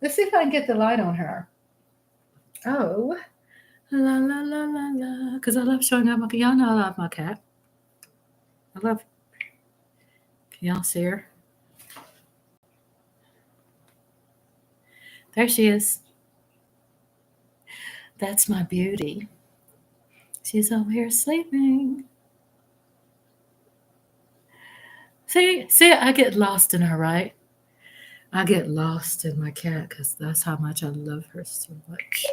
Let's see if I can get the light on her. Oh, la la la la la. Because I love showing up. Y'all know I love my cat. Can y'all see her? There she is. That's my beauty. She's over here sleeping. See, I get lost in her, right? I get lost in my cat because that's how much I love her so much.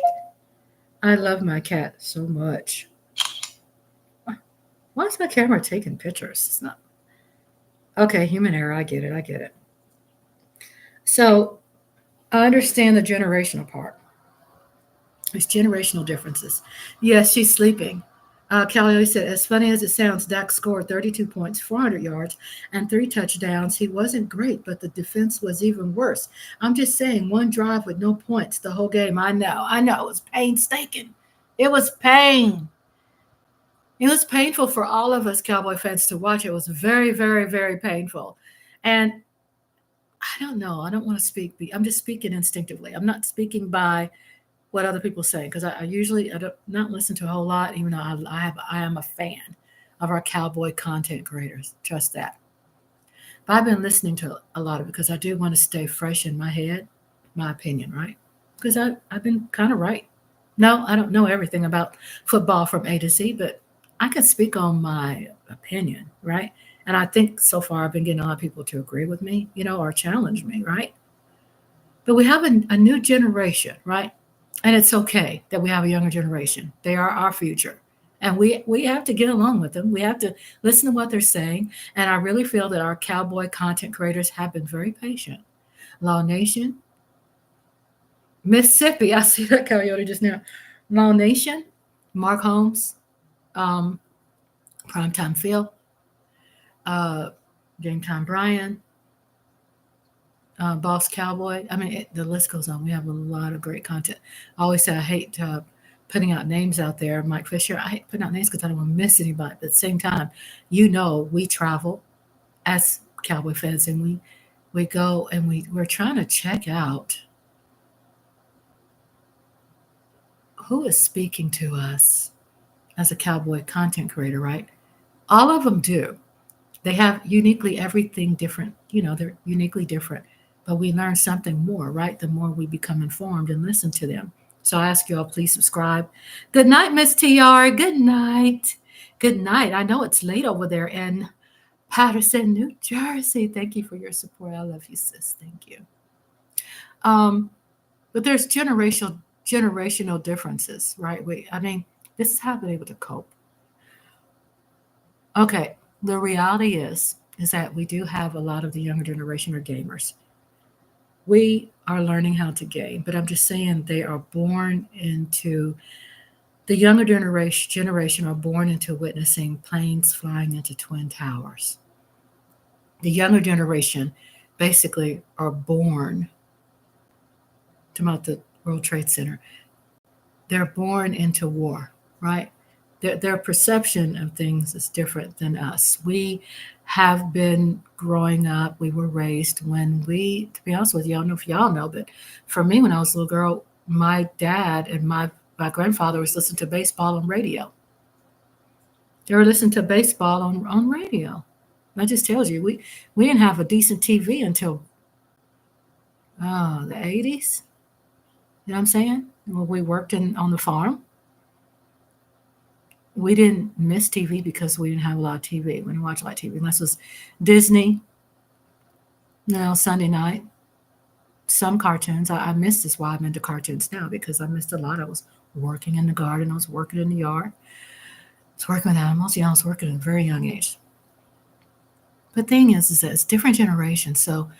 I love my cat so much. Why is my camera taking pictures? It's not. Okay, human error. I get it. So I understand the generational part. There's generational differences. Yes, she's sleeping. Callie said, as funny as it sounds, Dak scored 32 points, 400 yards, and 3 touchdowns. He wasn't great, but the defense was even worse. I'm just saying, one drive with no points the whole game. I know. It was painstaking. It was pain. It was painful for all of us Cowboy fans to watch. It was very, very, very painful. And I don't know. I don't want to speak. I'm just speaking instinctively. I'm not speaking by what other people say because I usually don't not listen to a whole lot, even though I am a fan of our Cowboy content creators. Trust that. But I've been listening to a lot of it because I do want to stay fresh in my head, my opinion, right? Because I've been kind of right. No, I don't know everything about football from A to Z, but I can speak on my opinion, right? And I think so far I've been getting a lot of people to agree with me, or challenge me, right? But we have a new generation, right? And it's okay that we have a younger generation. They are our future. And we have to get along with them. We have to listen to what they're saying. And I really feel that our cowboy content creators have been very patient. Law Nation, Mississippi, I see that coyote just now. Law Nation, Mark Holmes, um, Primetime Phil, uh, Game Time Brian, Boss Cowboy. I mean, the list goes on. We have a lot of great content. I always say I hate putting out names out there. Mike Fisher, I hate putting out names because I don't want to miss anybody. But at the same time, we travel as cowboy fans, and we go and we're trying to check out who is speaking to us as a cowboy content creator, right? All of them do. They have uniquely everything different. They're uniquely different, but we learn something more, right? The more we become informed and listen to them. So I ask you all, please subscribe. Good night, Miss TR. Good night. Good night. I know it's late over there in Patterson, New Jersey. Thank you for your support. I love you, sis. Thank you. But there's generational differences, right? I mean, this is how they're able to cope. Okay, the reality is that we do have a lot of the younger generation are gamers. We are learning how to game, but I'm just saying they are born into the younger generation are born into witnessing planes flying into twin towers. The younger generation basically are born to about the World Trade Center. They're born into war, right? Their perception of things is different than us. We have been growing up, we were raised to be honest with you, I don't know if y'all know, but for me, when I was a little girl, my dad and my grandfather was listening to baseball on radio. They were listening to baseball on radio. That just tells you we didn't have a decent TV until the 80s. You know what I'm saying? When we worked on the farm, we didn't miss TV because we didn't have a lot of TV. We didn't watch a lot of TV unless it was Disney, Sunday night, some cartoons. I missed this why I'm into cartoons now because I missed a lot. I was working in the garden. I was working in the yard. I was working with animals. I was working at a very young age. The thing is that it's different generations. So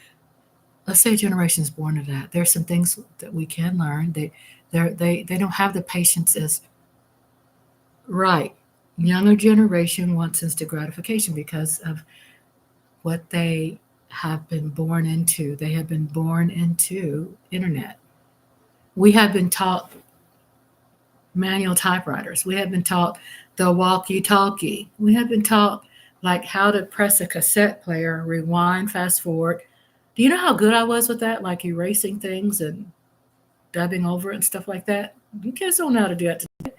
let's say a generation is born to that. There's some things that we can learn. They don't have the patience as right. Younger generation wants instant gratification because of what they have been born into. They have been born into internet. We have been taught manual typewriters. We have been taught the walkie-talkie. We have been taught like how to press a cassette player, rewind, fast forward. Do you know how good I was with that? Like erasing things and dubbing over it and stuff like that. You kids don't know how to do that today.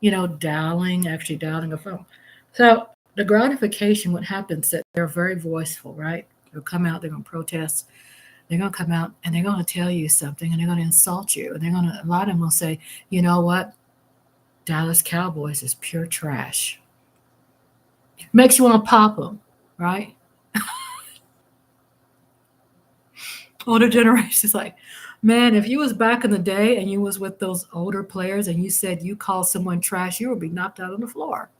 Actually dialing a phone. So the gratification, what happens that they're very voiceful, right? They'll come out, they're going to protest. They're going to come out and they're going to tell you something and they're going to insult you. And a lot of them will say, you know what? Dallas Cowboys is pure trash. Makes you want to pop them, right? Older generations like, man, if you was back in the day and you was with those older players and you said you called someone trash, you would be knocked out on the floor.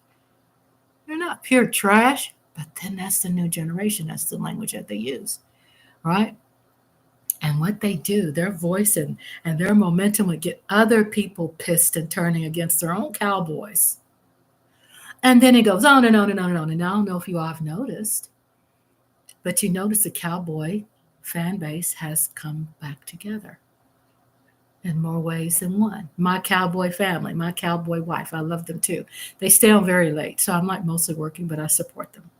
You're not pure trash, but then that's the new generation. That's the language that they use, right? And what they do, their voice and their momentum would get other people pissed and turning against their own Cowboys. And then it goes on and on and on and on. And I don't know if you all have noticed, but you notice the Cowboy fan base has come back together in more ways than one. My Cowboy family, my Cowboy wife, I love them too. They stay on very late, so I'm like mostly working, but I support them.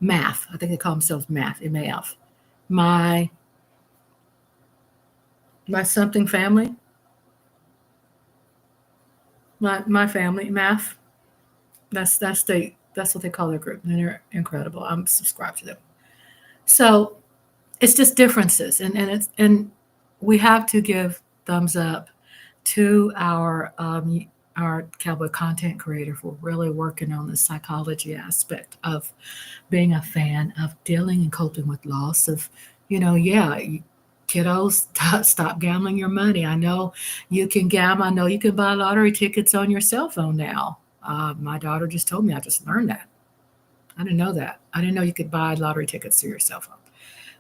Math, I think they call themselves Math, MAF. My something family, my family, Math. That's what they call their group, and they're incredible. I'm subscribed to them. So it's just differences, and we have to give thumbs up to our cowboy content creator for really working on the psychology aspect of being a fan, of dealing and coping with loss, of, kiddos, stop gambling your money. I know you can gamble. I know you can buy lottery tickets on your cell phone now. My daughter just told me, I just learned that. I didn't know that. I didn't know you could buy lottery tickets through your cell phone.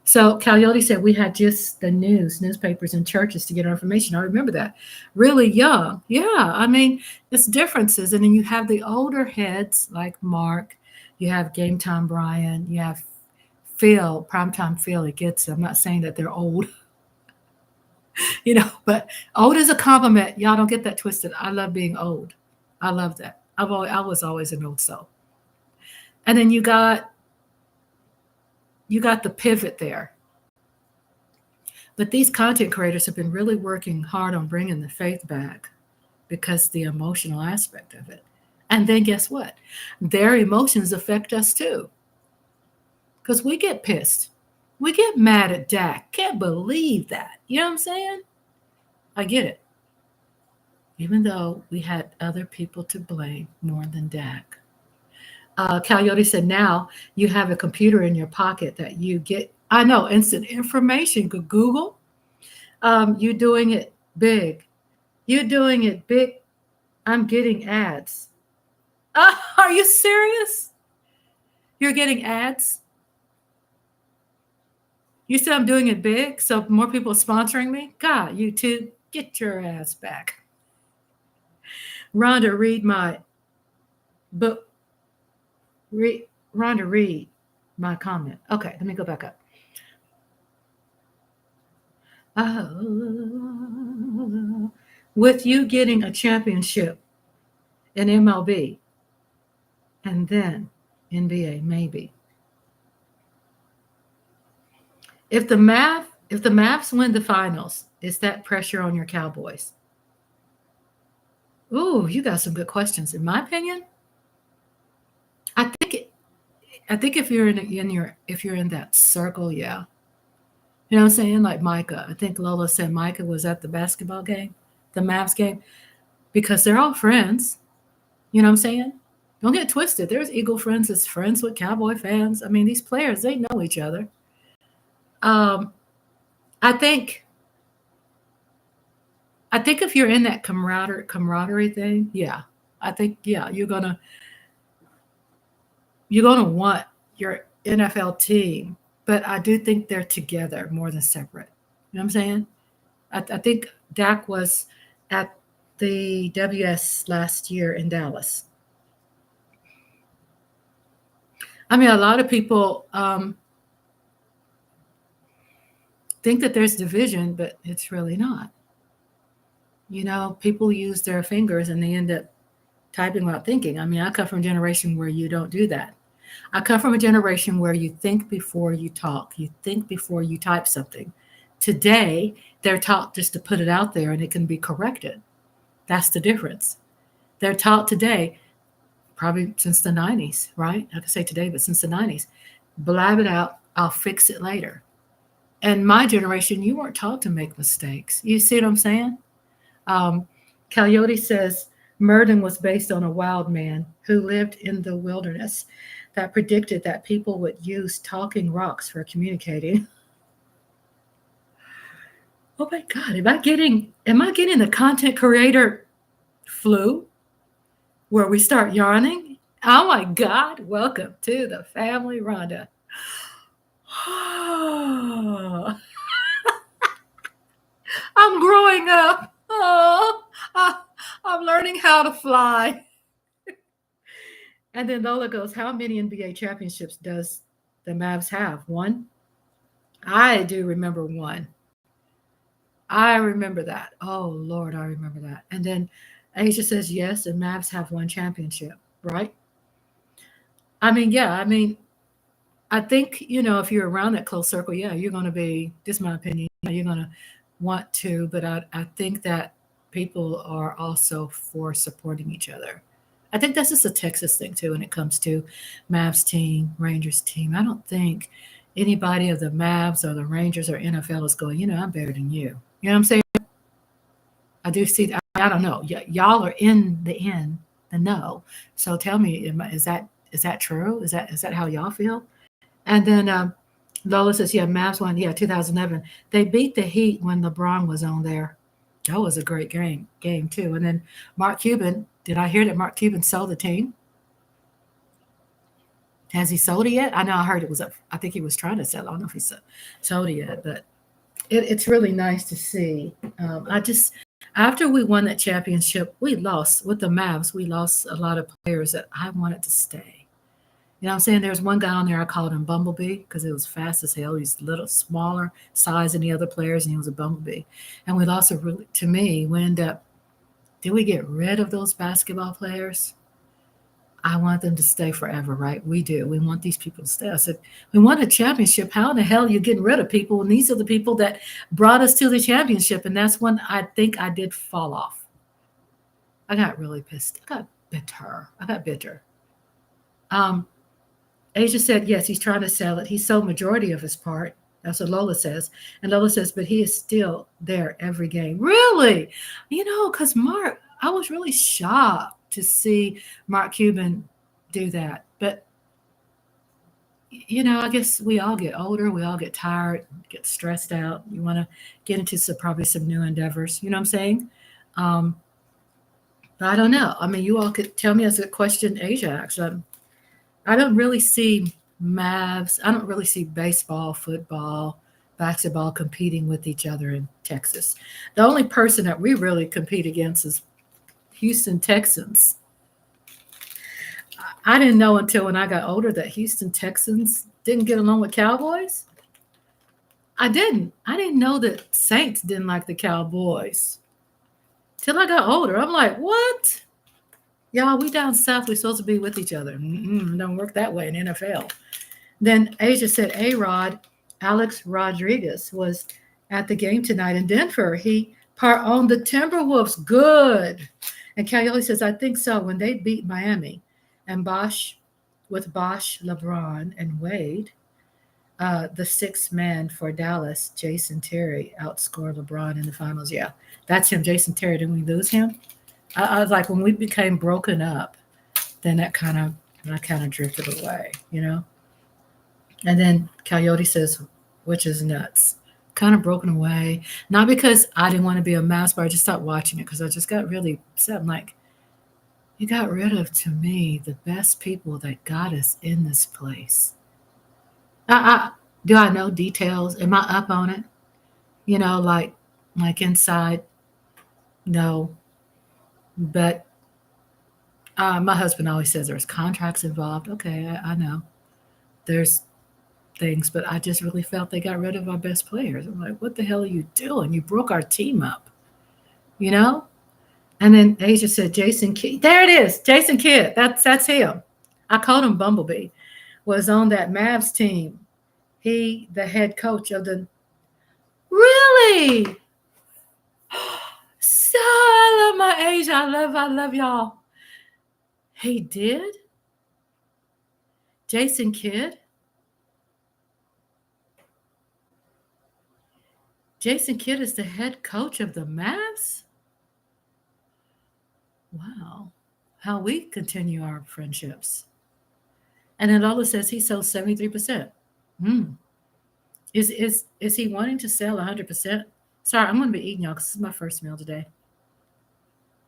So Coyote said we had just the newspapers and churches to get our information. I remember that. Really young. Yeah. I mean, it's differences. And then you have the older heads like Mark, you have Game Time Brian, you have Phil, Primetime Phil. It gets, I'm not saying that they're old, but old is a compliment. Y'all don't get that twisted. I love being old. I love that. I was always an old soul. And then you got the pivot there. But these content creators have been really working hard on bringing the faith back because the emotional aspect of it. And then guess what? Their emotions affect us too. Because we get pissed. We get mad at Dak. Can't believe that. You know what I'm saying? I get it. Even though we had other people to blame more than Dak. Coyote said, now you have a computer in your pocket that you get, I know, instant information. You could Google. You're doing it big. You're doing it big. I'm getting ads. Are you serious? You're getting ads? You said I'm doing it big, so more people are sponsoring me? God, YouTube, get your ass back. Rhonda, read my book. Rhonda, read my comment. Okay, let me go back up. With you getting a championship in MLB and then NBA, maybe. If the Mavs win the finals, is that pressure on your Cowboys? Ooh, you got some good questions. In my opinion, I think if you're if you're in that circle, yeah. You know what I'm saying? Like Micah. I think Lola said Micah was at the basketball game, the Mavs game, because they're all friends. You know what I'm saying? Don't get twisted. There's Eagle friends that's friends with Cowboy fans. I mean, these players, they know each other. I think if you're in that camaraderie thing, yeah. I think, yeah, you're gonna want your NFL team, but I do think they're together more than separate. You know what I'm saying? I think Dak was at the WS last year in Dallas. I mean, a lot of people think that there's division, but it's really not. People use their fingers and they end up typing without thinking. I mean, I come from a generation where you don't do that. I come from a generation where you think before you talk. You think before you type something. Today, they're taught just to put it out there and it can be corrected. That's the difference. They're taught today, probably since the 90s, right? I could say today, but since the 90s, blab it out, I'll fix it later. And my generation, you weren't taught to make mistakes. You see what I'm saying? Coyote says, Merlin was based on a wild man who lived in the wilderness that predicted that people would use talking rocks for communicating. Oh my God, am I getting the content creator flu where we start yarning? Oh my God, welcome to the family, Rhonda. I'm growing up. Oh, I'm learning how to fly. And then Lola goes, how many NBA championships does the Mavs have? One? I do remember one. I remember that. Oh, Lord, I remember that. And then Asia says, yes, the Mavs have one championship, right? I mean, yeah, I think, if you're around that close circle, yeah, you're going to be, this is my opinion, you're going to want to, but I think that people are also for supporting each other. I think that's just a Texas thing too when it comes to Mavs team, Rangers team. I don't think anybody of the Mavs or the Rangers or NFL is going, I'm better than you. You know what I'm saying? I do see. I don't know. Y'all are in the know. So tell me, is that true? Is that how y'all feel? And then Lola says, yeah, Mavs won. Yeah, 2011. They beat the Heat when LeBron was on there. That was a great game too. And then Mark Cuban. Did I hear that Mark Cuban sold the team? Has he sold it yet? I know I heard it was up. I think he was trying to sell. I don't know if he sold it yet, but it's really nice to see. I just after we won that championship, we lost with the Mavs. We lost a lot of players that I wanted to stay. You know what I'm saying? There's one guy on there I called him Bumblebee because it was fast as hell. He's a little smaller size than the other players, and he was a bumblebee. And we lost a really. To me, we end up. Did we get rid of those basketball players? I want them to stay forever, right? We do. We want these people to stay. I said, we won a championship. How in the hell are you getting rid of people? And these are the people that brought us to the championship. And that's when I think I did fall off. I got really pissed. I got bitter. Asia said, yes, he's trying to sell it. He sold majority of his part. That's what Lola says. And Lola says, but he is still there every game. Really? Because Mark, I was really shocked to see Mark Cuban do that. But, I guess we all get older. We all get tired, get stressed out. You want to get into probably some new endeavors. You know what I'm saying? But I don't know. I mean, you all could tell me as a question Asia asked. I don't really see Mavs. I don't really see baseball, football, basketball competing with each other in Texas. The only person that we really compete against is Houston Texans. I didn't know until when I got older that Houston Texans didn't get along with Cowboys. I didn't know that Saints didn't like the Cowboys. Till I got older. I'm like, what? Y'all, we down south, we're supposed to be with each other. Don't work that way in NFL. Then Asia said, A-Rod, Alex Rodriguez, was at the game tonight in Denver. He part owned the Timberwolves. Good. And Coyote says, I think so. When they beat Miami and Bosch, LeBron, and Wade, the sixth man for Dallas, Jason Terry, outscored LeBron in the finals. Yeah, that's him, Jason Terry. Didn't we lose him? I was like, when we became broken up, then that kind of drifted away, And then Coyote says, which is nuts. Kind of broken away. Not because I didn't want to be a Mavs, but I just stopped watching it because I just got really upset. I'm like, you got rid of, to me, the best people that got us in this place. Do I know details? Am I up on it? Like inside? No. But my husband always says there's contracts involved. Okay, I know. There's things, but I just really felt they got rid of our best players. I'm like, what the hell are you doing? You broke our team up, And then Asia said, Jason Kidd. There it is, Jason Kidd. That's him. I called him Bumblebee. Was on that Mavs team. He, the head coach of the. Really? So I love my Asia. I love y'all. He did? Jason Kidd? Jason Kidd is the head coach of the Mavs? Wow. How we continue our friendships. And then Lola says he sells 73%. Is he wanting to sell 100%? Sorry, I'm going to be eating, y'all, because this is my first meal today.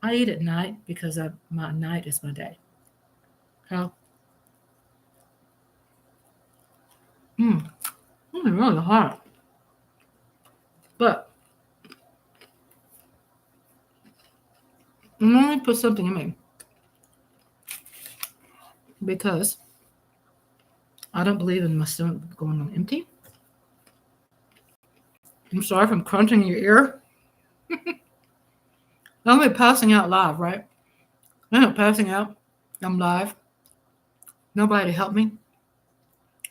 I eat at night because my night is my day. How? It's really hot. But let me put something in me. Because I don't believe in my stomach going on empty. I'm sorry if I'm crunching your ear. I'm going to be passing out live, right? I'm not passing out. I'm live. Nobody to help me.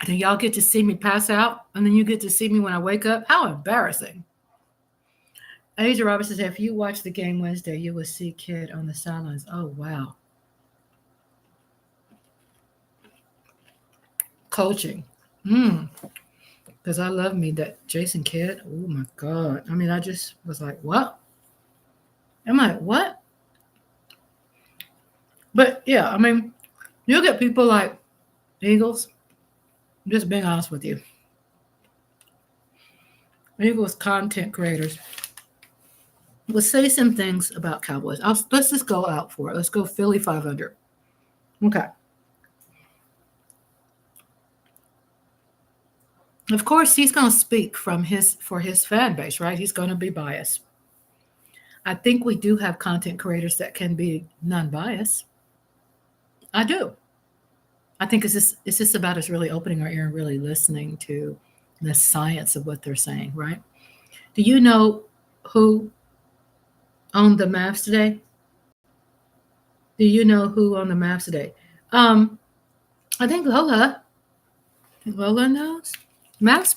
And then y'all get to see me pass out, and then you get to see me when I wake up. How embarrassing. Asia Robinson said, if you watch the game Wednesday, you will see Kidd on the sidelines. Oh, wow. Coaching. Because I love me that Jason Kidd. Oh, my God. I mean, I just was like, what? I'm like, what? But yeah, I mean, you'll get people like Eagles. I'm just being honest with you. Eagles content creators will say some things about Cowboys. Let's just go out for it. Let's go Philly 500. Okay. Of course, he's going to speak for his fan base, right? He's going to be biased. I think we do have content creators that can be non-biased. I do. I think it's just about us really opening our ear and really listening to the science of what they're saying, right? Do you know who owned the Mavs today? Do you know who owned the Mavs today? I think Lola. Lola knows. Mavs.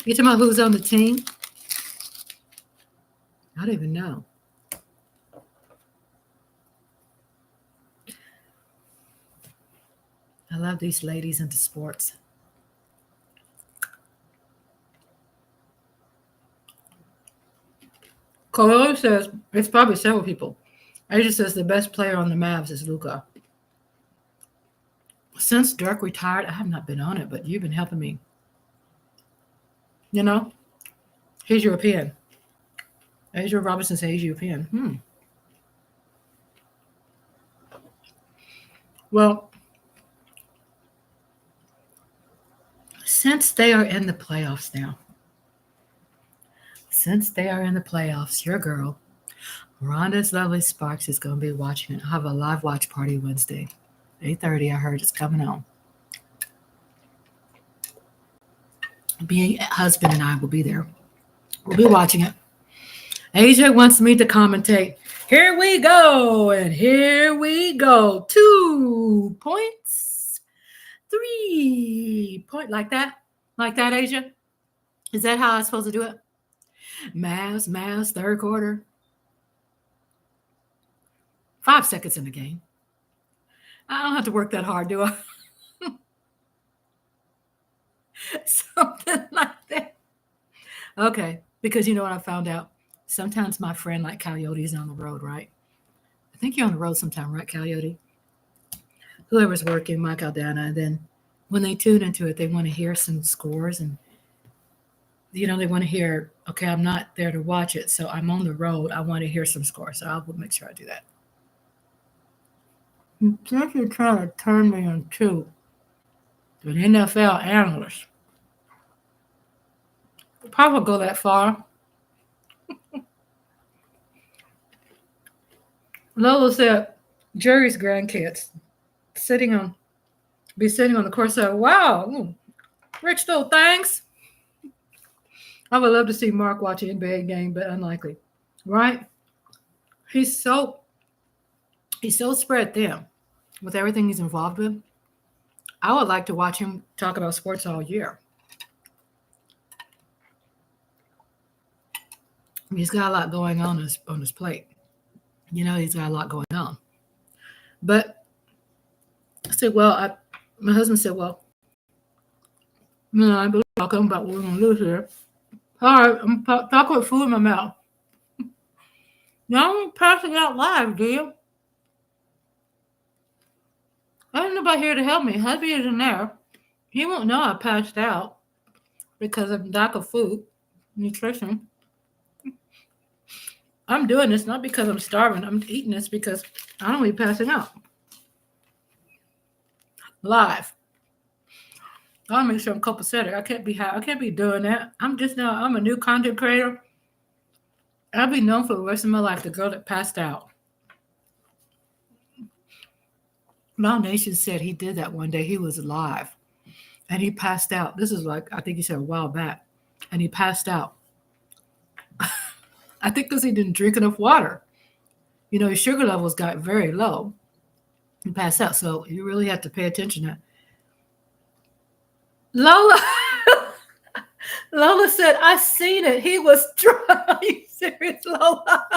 You talking about who's on the team? I don't even know. I love these ladies into sports. Coyote says it's probably several people. Asia says the best player on the Mavs is Luka. Since Dirk retired, I have not been on it, but you've been helping me. You know, he's European. Asia Robinson says he's European. Well, since they are in the playoffs now, your girl, Rhonda's Lovely Sparks, is going to be watching it. I'll have a live watch party Wednesday, 8:30. I heard it's coming on. Being husband and I will be there. We'll be watching it. Asia wants me to commentate. Here we go, and here we go. 2 points, 3 point, like that, Asia. Is that how I'm supposed to do it? Mavs, third quarter. 5 seconds in the game. I don't have to work that hard, do I? Something like that. Okay, because you know what I found out? Sometimes my friend like Coyote is on the road, right? I think you're on the road sometime, right, Coyote? Whoever's working, Mike Aldana, and then when they tune into it, they want to hear some scores and they want to hear, okay, I'm not there to watch it, so I'm on the road. I want to hear some scores, so I'll make sure I do that. You're trying to turn me into an NFL analyst. Probably won't go that far. Lola said, Jerry's grandkids sitting on the course. So, wow, rich little things. I would love to see Mark watch an NBA game, but unlikely, right? He's so spread thin with everything he's involved with. I would like to watch him talk about sports all year. He's got a lot going on his plate. He's got a lot going on. But I said, well, my husband said, well, I believe talking about what we're going to lose here. All right, I'm talking with food in my mouth. Y'all ain't passing out live, do you? I don't know nobody here to help me. Hubby is in there. He won't know I passed out because of lack of food, nutrition. I'm doing this not because I'm starving. I'm eating this because I don't be passing out. Live. I want to make sure I'm copacetic. I can't be high. I can't be doing that. I'm a new content creator. I'll be known for the rest of my life, the girl that passed out. Nation said he did that one day. He was live and he passed out. This is like, I think he said a while back, and he passed out. I think because he didn't drink enough water. His sugar levels got very low. He passed out. So you really have to pay attention to that. Lola said, I seen it. He was drunk. Are you serious, Lola?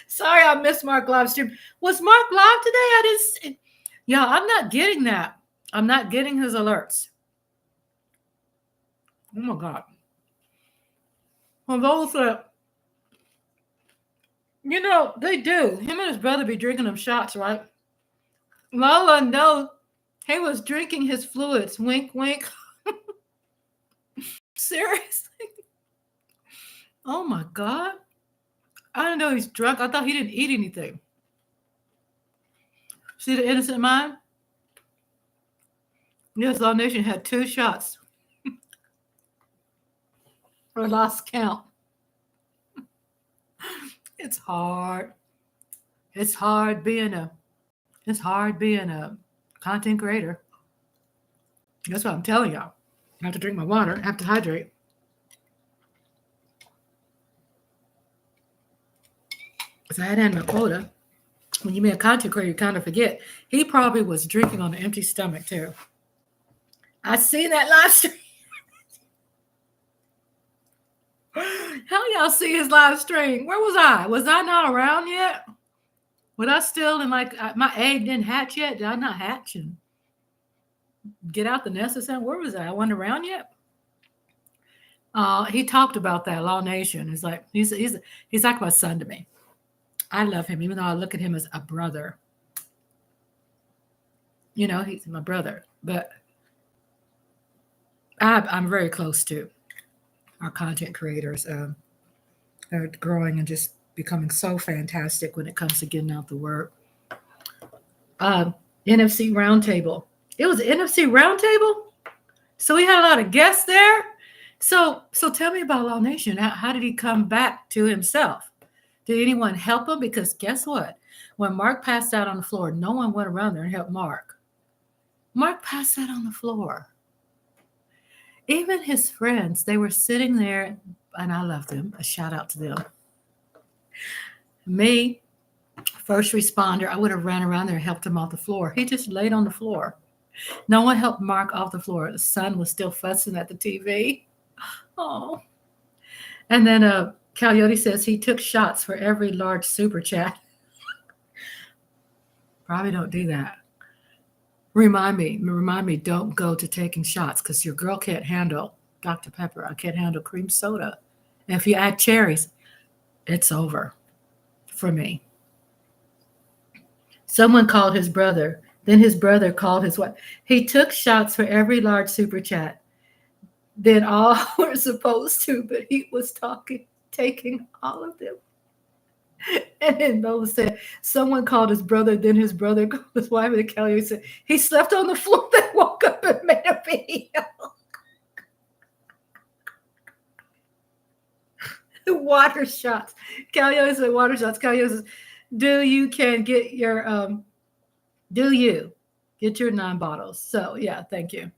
Sorry, I missed Mark live stream. Was Mark live today? I didn't see. Yeah, I'm not getting that. I'm not getting his alerts. Oh my God. For those that, they do. Him and his brother be drinking them shots, right? Lola, no, he was drinking his fluids. Wink, wink. Seriously? Oh my God. I didn't know he's drunk. I thought he didn't eat anything. See the innocent mind? Yes, Law Nation had 2 shots. Or lost count. It's hard. It's hard being a content creator. That's what I'm telling y'all. I have to drink my water. I have to hydrate. Because I had had my quota. When you be a content creator, you kind of forget. He probably was drinking on an empty stomach too. I seen that live stream. How y'all see his live stream? Where was I? Was I not around yet? Was I still in my egg didn't hatch yet? Did I not hatch and get out the nest or something? Where was I? I wasn't around yet. He talked about that. Law Nation. He's like like my son to me. I love him, even though I look at him as a brother. He's my brother, but I'm very close to our content creators. They're growing and just becoming so fantastic when it comes to getting out the word. NFC Roundtable. It was an NFC Roundtable? So we had a lot of guests there. So tell me about Law Nation. How did he come back to himself? Did anyone help him? Because guess what? When Mark passed out on the floor, no one went around there and helped Mark. Mark passed out on the floor. Even his friends, they were sitting there, and I love them. A shout out to them. Me, first responder, I would have ran around there and helped him off the floor. He just laid on the floor. No one helped Mark off the floor. The son was still fussing at the TV. Oh. And then Coyote says he took shots for every large super chat. Probably don't do that. Remind me, don't go to taking shots because your girl can't handle Dr. Pepper. I can't handle cream soda. And if you add cherries, it's over for me. Someone called his brother. Then his brother called his wife. He took shots for every large super chat. Then all were supposed to, but he was taking all of them. And then those said, someone called his brother, then his brother called his wife, and Kelly said, he slept on the floor, then woke up and made a video. Water shots. Kelly said water shots. Kelly says, get your 9 bottles. So yeah, thank you.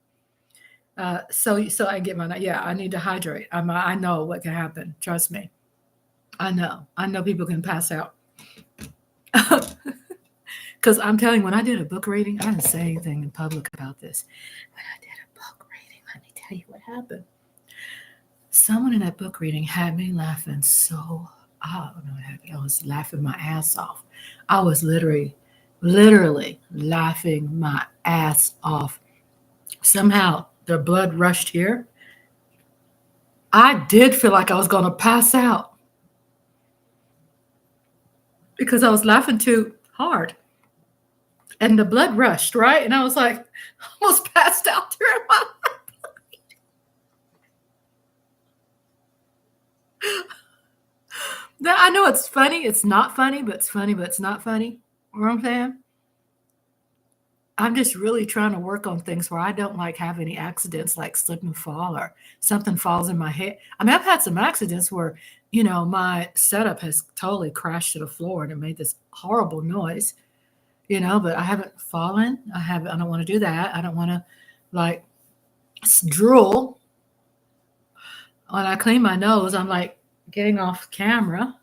So I get my, I need to hydrate. I know what can happen. Trust me. I know people can pass out. Because I'm telling you, when I did a book reading, I didn't say anything in public about this. When I did a book reading, let me tell you what happened. Someone in that book reading had me laughing so, I was laughing my ass off. I was literally laughing my ass off. Somehow their blood rushed here. I did feel like I was going to pass out because I was laughing too hard. And the blood rushed, right? And I was like, almost passed out during my I know it's funny. It's not funny, but it's funny, but it's not funny. You know what I'm saying? I'm just really trying to work on things where I don't have any accidents like slip and fall or something falls in my head. I mean, I've had some accidents where, my setup has totally crashed to the floor and it made this horrible noise, but I haven't fallen. I don't want to do that. I don't want to drool. When I clean my nose, I'm getting off camera.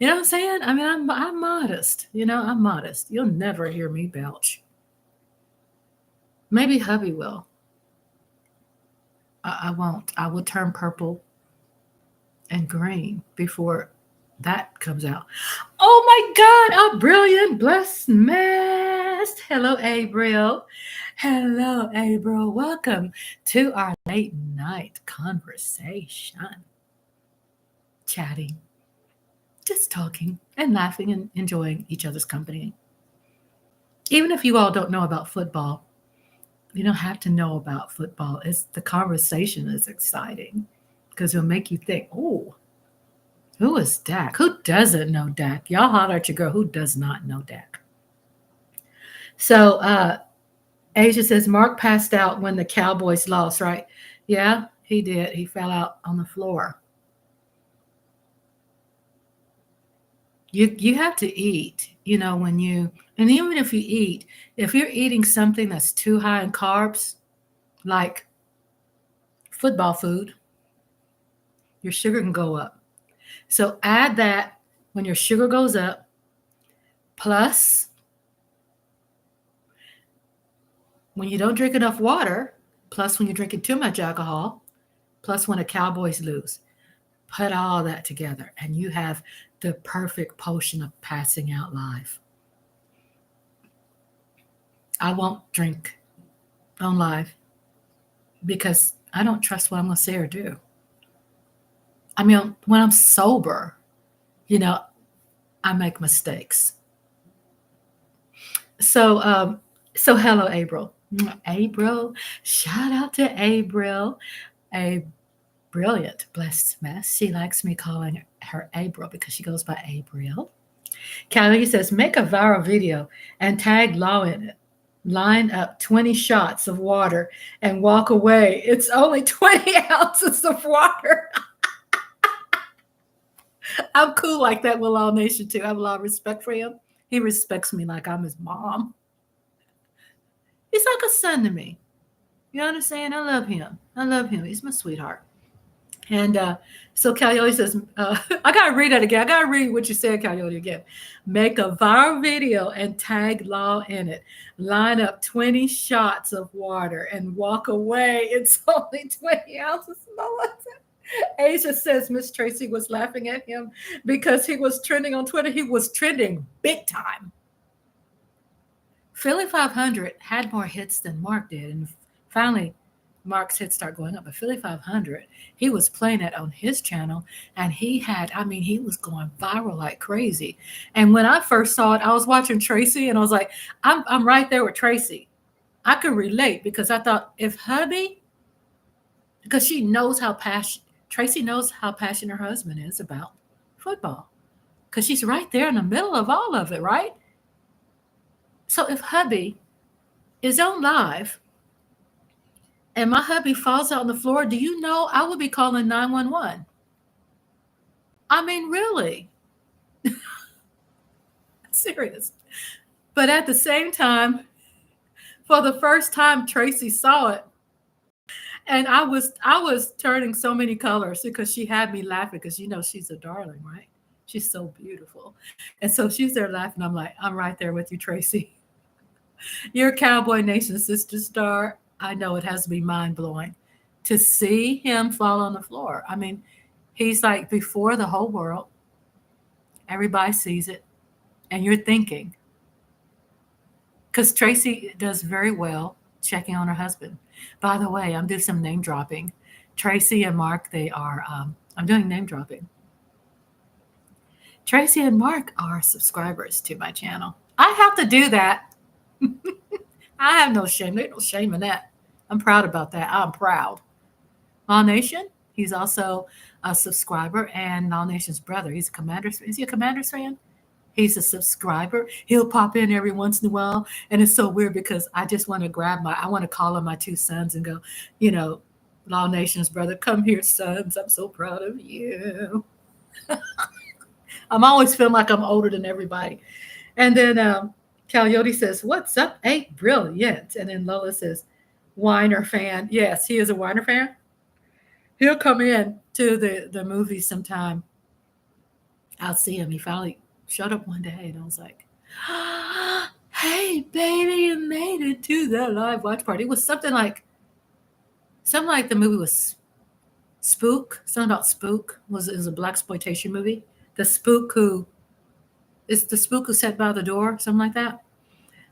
You know what I'm saying? I mean, I'm modest. I'm modest. You'll never hear me belch. Maybe hubby will. I won't. I will turn purple and green before that comes out. Oh my God, a brilliant blessed mess. Hello, Abriel. Hello, April. Welcome to our late night conversation. Chatting, just talking and laughing and enjoying each other's company. Even if you all don't know about football, you don't have to know about football. It's the conversation is exciting because it'll make you think, oh, who is Dak? Who doesn't know Dak? Y'all holler at your girl. Who does not know Dak? So Asia says Mark passed out when the Cowboys lost, right? Yeah, he did. He fell out on the floor. You have to eat, when you, and even if you eat, if you're eating something that's too high in carbs, like football food, your sugar can go up. So add that when your sugar goes up, plus when you don't drink enough water, plus when you're drinking too much alcohol, plus when the Cowboys lose. Put all that together and you have the perfect potion of passing out live. I won't drink on live because I don't trust what I'm going to say or do. I mean, when I'm sober, I make mistakes. So hello, April. April, shout out to April. A brilliant, blessed mess. She likes me calling her April because she goes by April. Callie says, make a viral video and tag Law in it. Line up 20 shots of water and walk away. It's only 20 ounces of water. I'm cool like that with Law Nation too. I have a lot of respect for him. He respects me like I'm his mom. He's like a son to me. You understand? I love him. He's my sweetheart. And so Coyote says, I got to read that again. I got to read what you said, Coyote, again. Make a viral video and tag Law in it. Line up 20 shots of water and walk away. It's only 20 ounces. Asia says Miss Tracy was laughing at him because he was trending on Twitter. He was trending big time. Philly 500 had more hits than Mark did. And finally, Mark's hits start going up. But Philly 500, he was playing it on his channel. And he was going viral like crazy. And when I first saw it, I was watching Tracy. And I was like, I'm right there with Tracy. I could relate because I thought if hubby, because she knows how passionate, Tracy knows how passionate her husband is about football. Because she's right there in the middle of all of it, right? So if hubby is on live and my hubby falls out on the floor, do you know I would be calling 911? I mean, really. Serious. But at the same time, for the first time, Tracy saw it. And I was turning so many colors because she had me laughing because, she's a darling, right? She's so beautiful. And so she's there laughing. I'm like, I'm right there with you, Tracy. You're Cowboy Nation sister star. I know it has to be mind-blowing to see him fall on the floor. I mean, he's like before the whole world. Everybody sees it. And you're thinking. Because Tracy does very well checking on her husband. By the way, I'm doing some name dropping. Tracy and Mark, they are, I'm doing name dropping. Tracy and Mark are subscribers to my channel. I have to do that. I have no shame. There's no shame in that. I'm proud about that. I'm proud. Law Nation, he's also a subscriber, and Law Nation's brother. He's a Commanders. Is he a Commanders fan? He's a subscriber. He'll pop in every once in a while. And it's so weird because I just want to I want to call on my two sons and go, Law Nation's brother, come here, sons. I'm so proud of you. I'm always feeling like I'm older than everybody. And then Coyote says, what's up? Hey, brilliant. And then Lola says, Weiner fan. Yes, he is a Weiner fan. He'll come in to the movie sometime. I'll see him. He finally showed up one day and I was like, hey, baby, you made it to the live watch party. It was something like the movie was Spook. Something about Spook. It was a blaxploitation movie. The spook who sat by the door, something like that.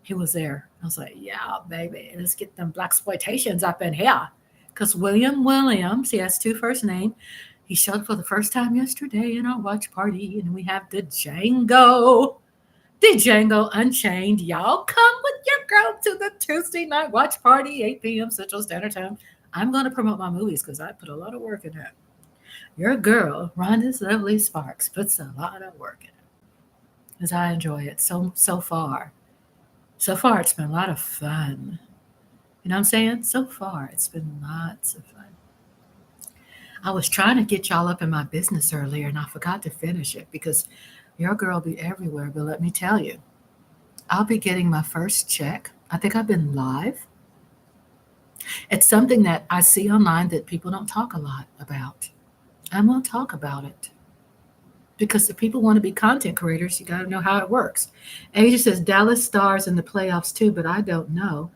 he was there. I was like, yeah, baby, let's get them black exploitations up in here. Because William Williams, he has two first names. He showed up for the first time yesterday in our watch party, and we have the Django Unchained. Y'all come with your girl to the Tuesday night watch party, 8 p.m. Central Standard Time. I'm going to promote my movies because I put a lot of work in it. Your girl, Rhonda's Lovely Sparks, puts a lot of work in it because I enjoy it so far. So far, it's been a lot of fun. You know what I'm saying? So far, it's been lots of fun. I was trying to get y'all up in my business earlier, and I forgot to finish it because your girl be everywhere. But let me tell you, I'll be getting my first check. I think I've been live. It's something that I see online that people don't talk a lot about. I'm going to talk about it because if people want to be content creators, you got to know how it works. Asia says Dallas Stars in the playoffs too, but I don't know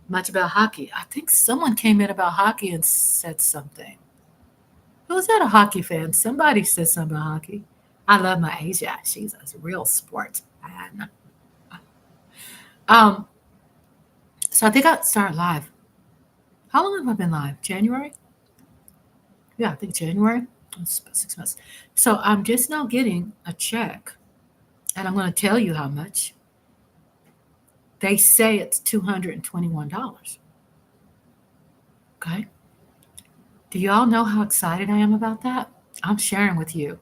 much about hockey. I think someone came in about hockey and said something. Who was that, a hockey fan? Somebody said something about hockey. I love my Asia. She's a real sports fan. So I think I'll start live. How long have I been live? January? Yeah, I think January. It's about 6 months. So I'm just now getting a check, and I'm going to tell you how much. They say it's $221. Okay. Do y'all know how excited I am about that? I'm sharing with you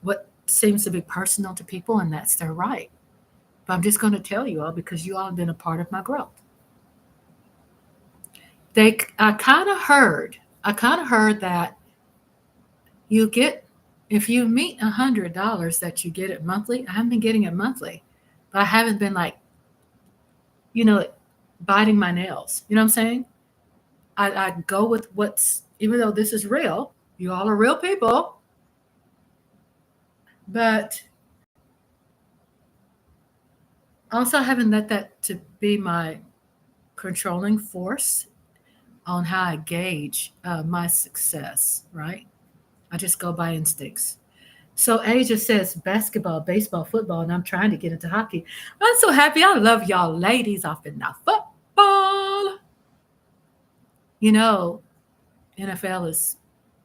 what seems to be personal to people, and that's their right. But I'm just going to tell you all because you all have been a part of my growth. I kind of heard that you get, if you meet $100 that you get it monthly. I haven't been getting it monthly, but I haven't been like, biting my nails. You know what I'm saying? I go with even though this is real, you all are real people, but also I haven't let that to be my controlling force on how I gauge my success, right? I just go by instincts. So Asia says basketball, baseball, football, and I'm trying to get into hockey. I'm so happy. I love y'all ladies off in the football. NFL is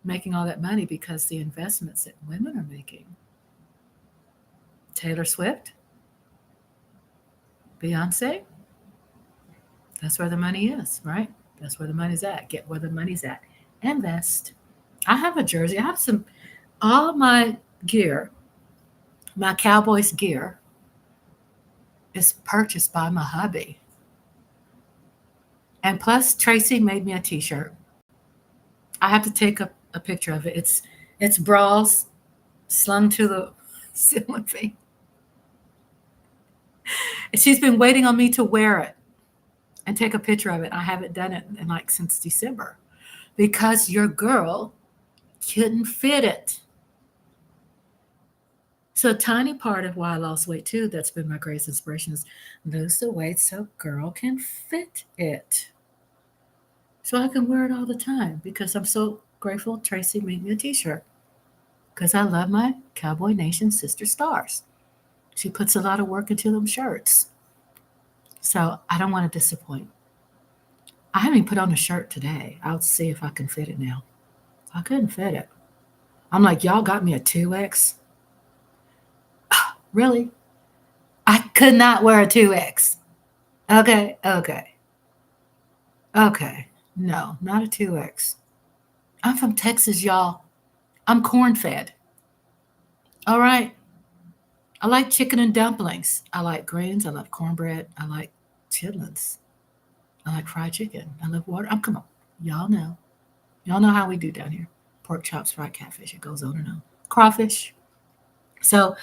making all that money because the investments that women are making. Taylor Swift, Beyonce, that's where the money is, right? That's where the money's at. Get where the money's at. Invest. I have a jersey. I have all my gear, my Cowboys gear is purchased by my hubby. And plus, Tracy made me a t-shirt. I have to take a picture of it. It's bras slung to the ceiling fan. And she's been waiting on me to wear it and take a picture of it. I haven't done it since December because your girl couldn't fit it. So a tiny part of why I lost weight too, that's been my greatest inspiration, is lose the weight so girl can fit it. So I can wear it all the time because I'm so grateful Tracy made me a t-shirt because I love my Cowboy Nation sister stars. She puts a lot of work into them shirts. So I don't want to disappoint. I haven't even put on a shirt today. I'll see if I can fit it now. I couldn't fit it. I'm like, y'all got me a 2X? Really? I could not wear a 2X. Okay. No, not a 2X. I'm from Texas, y'all. I'm corn-fed. All right? I like chicken and dumplings. I like greens. I love cornbread. I like chitlins. I like fried chicken. I love water. Come on. Y'all know. Y'all know how we do down here. Pork chops, fried catfish. It goes on and on. Crawfish. So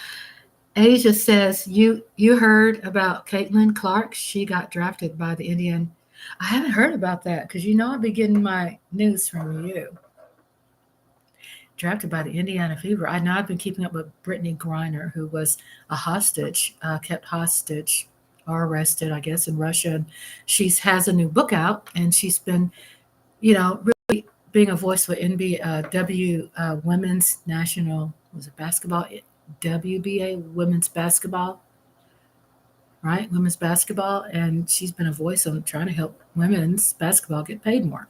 Asia says, you heard about Caitlin Clark? She got drafted by the Indian. I haven't heard about that because I'll be getting my news from you. Drafted by the Indiana Fever. I know I've been keeping up with Brittany Griner, who was a hostage, kept hostage or arrested, I guess, in Russia. And she has a new book out, and she's been, really being a voice for Women's National, was it basketball? WBA Women's Basketball. right? Women's basketball. And she's been a voice on trying to help women's basketball get paid more.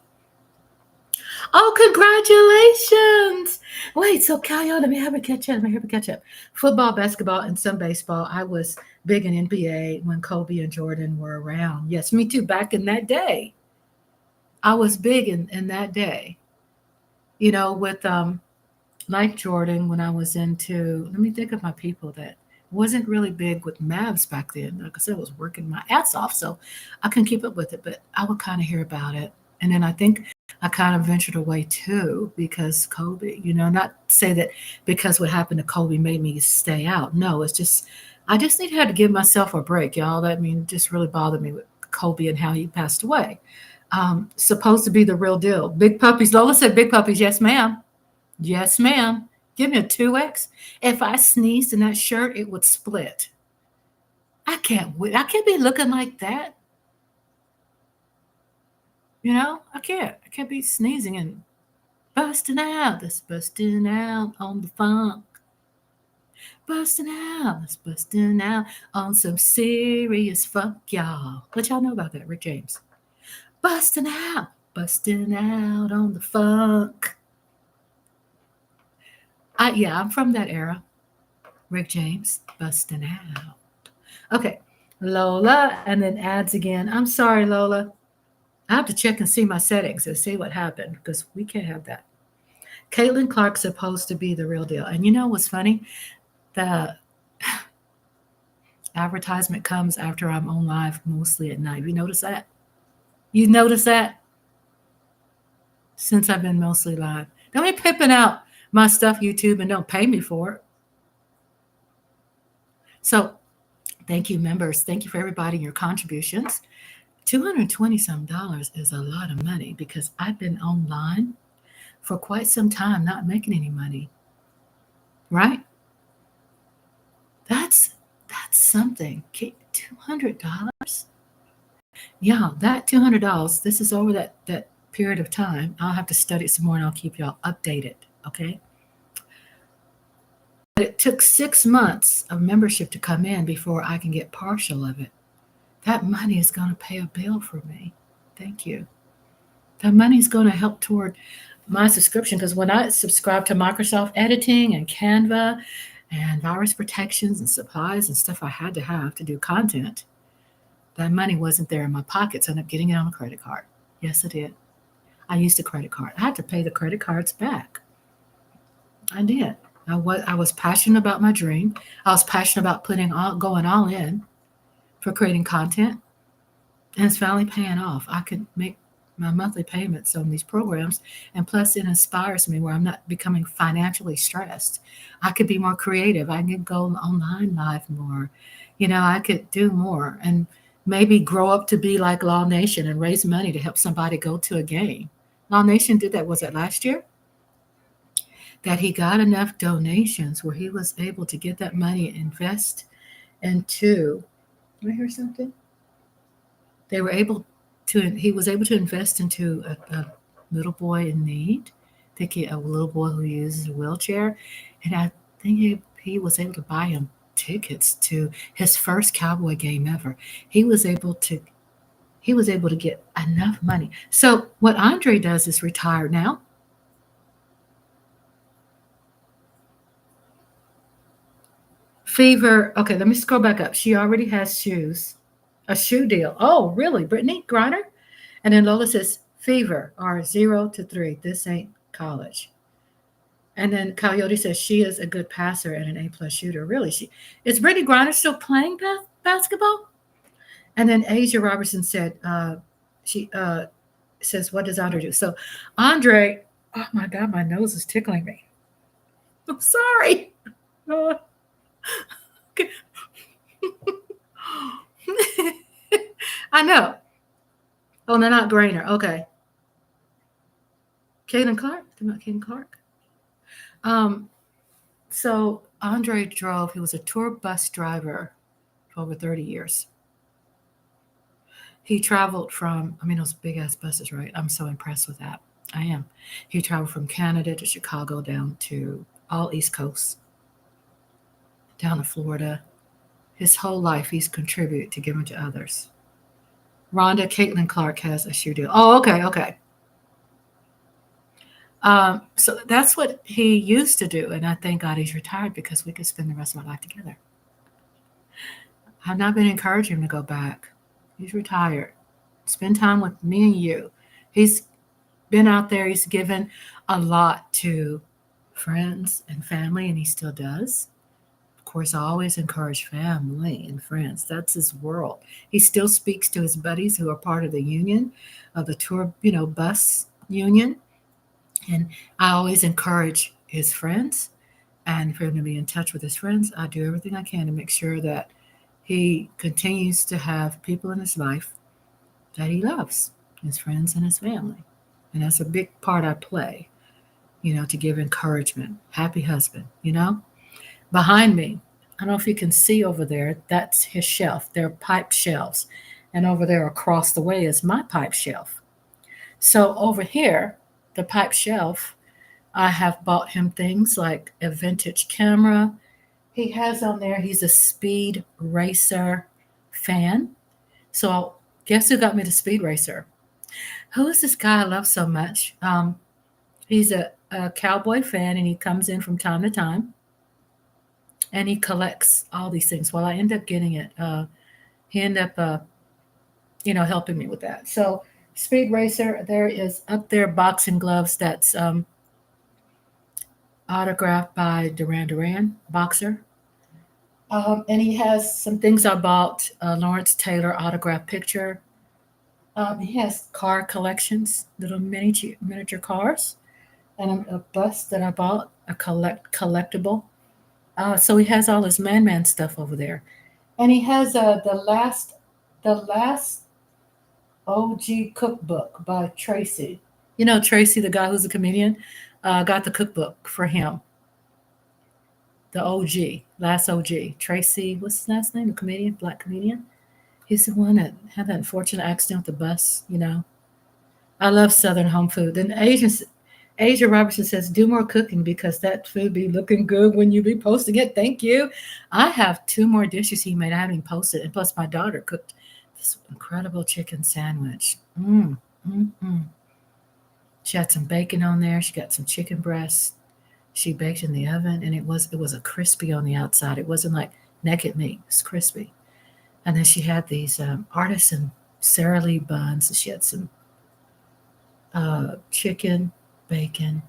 Oh, congratulations. Wait, so Kyle, let me have a catch up. Let me have a catch up. Football, basketball, and some baseball. I was big in NBA when Kobe and Jordan were around. Yes, me too. Back in that day, I was big in that day. With like Jordan, when I was into, let me think of my people that wasn't really big with Mavs back then. Like I said, I was working my ass off, so I couldn't keep up with it, but I would kind of hear about it. And then I think I kind of ventured away too because Kobe, not say that because what happened to Kobe made me stay out. No, it's just, I just had to give myself a break, y'all. That just really bothered me with Kobe and how he passed away. Supposed to be the real deal. Big puppies. Lola said big puppies. Yes, ma'am. Yes, ma'am. Give me a 2X. If I sneezed in that shirt, it would split. I can't wait. I can't be looking like that. I can't. I can't be sneezing and busting out. That's busting out on the funk. Busting out. That's busting out on some serious funk, y'all. What y'all know about that, Rick James? Busting out. Busting out on the funk. I'm from that era. Rick James, busting out. Okay, Lola, and then ads again. I'm sorry, Lola. I have to check and see my settings and see what happened because we can't have that. Caitlin Clark's supposed to be the real deal. And you know what's funny? The advertisement comes after I'm on live mostly at night. You notice that? You notice that? Since I've been mostly live. Don't be pimping out my stuff, YouTube, and don't pay me for it. So thank you, members. Thank you for everybody and your contributions. $220 some is a lot of money because I've been online for quite some time not making any money. Right? That's something. $200? Yeah, that $200. This is over that period of time. I'll have to study it some more and I'll keep y'all updated. Okay. But it took 6 months of membership to come in before I can get partial of it. That money is going to pay a bill for me. Thank you. That money is going to help toward my subscription because when I subscribe to Microsoft Editing and Canva and virus protections and supplies and stuff I had to have to do content, that money wasn't there in my pocket, so I ended up getting it on a credit card. Yes, I did. I used a credit card. I had to pay the credit cards back. I did. I was passionate about my dream. I was passionate about going all in for creating content, and it's finally paying off. I could make my monthly payments on these programs, and plus it inspires me where I'm not becoming financially stressed. I could be more creative. I could go online live more. I could do more and maybe grow up to be like Law Nation and raise money to help somebody go to a game. Law Nation did that. Was it last year? That he got enough donations where he was able to get that money and invest into. Did I hear something? He was able to invest into a little boy in need. I think a little boy who uses a wheelchair. And I think he was able to buy him tickets to his first Cowboy game ever. He was able to get enough money. So what Andre does is retired now. Fever. Okay, let me scroll back up. She already has shoes. A shoe deal. Oh, really? Brittany Griner? And then Lola says, Fever are 0 to 3. This ain't college. And then Coyote says she is a good passer and an A+ shooter. Really? Is Brittany Griner still playing basketball? And then Asia Robertson said, she says, what does Andre do? So Andre, oh my God, my nose is tickling me. I'm sorry. Okay. I know. Oh, they're not Grainer. Okay. Caden Clark? They're not Caden Clark? So Andre drove, he was a tour bus driver for over 30 years. He traveled from, those big ass buses, right? I'm so impressed with that. I am. He traveled from Canada to Chicago down to all East Coast, down to Florida. His whole life, he's contributed to giving to others. Rhonda, Caitlin Clark has a shoe deal. Oh, okay, okay. So that's what he used to do, and I thank God he's retired because we could spend the rest of our life together. I've not been encouraging him to go back. He's retired. Spend time with me and you. He's been out there. He's given a lot to friends and family, and he still does. Of course, I always encourage family and friends. That's his world. He still speaks to his buddies who are part of the union, of the tour, bus union. And I always encourage his friends and for him to be in touch with his friends. I do everything I can to make sure that he continues to have people in his life that he loves, his friends and his family. And that's a big part I play, to give encouragement. Happy husband. Behind me, I don't know if you can see over there, that's his shelf. They're pipe shelves. And over there across the way is my pipe shelf. So over here, the pipe shelf, I have bought him things like a vintage camera. He has on there, he's a speed racer fan. So guess who got me the speed racer? Who is this guy I love so much? He's a cowboy fan, and he comes in from time to time, and he collects all these things. Well, I end up getting it. He ended up, helping me with that. So speed racer, there is up there boxing gloves that's autographed by Duran boxer. And he has some things I bought, Lawrence Taylor autograph picture. He has car collections, little miniature cars, and a bus that I bought, a collectible. So he has all his man stuff over there, and he has the last OG cookbook by Tracy. Tracy, the guy who's a comedian, got the cookbook for him. The OG, last OG. Tracy, what's his last name? The comedian, black comedian. He's the one that had that unfortunate accident with the bus. I love Southern home food. Then Asia Robertson says, do more cooking because that food be looking good when you be posting it. Thank you. I have 2 more dishes he made. I haven't even posted. And plus my daughter cooked this incredible chicken sandwich. She had some bacon on there. She got some chicken breasts. She baked in the oven, and it was a crispy on the outside. It wasn't like naked meat. It's crispy. And then she had these artisan Sara Lee buns. She had some chicken, bacon.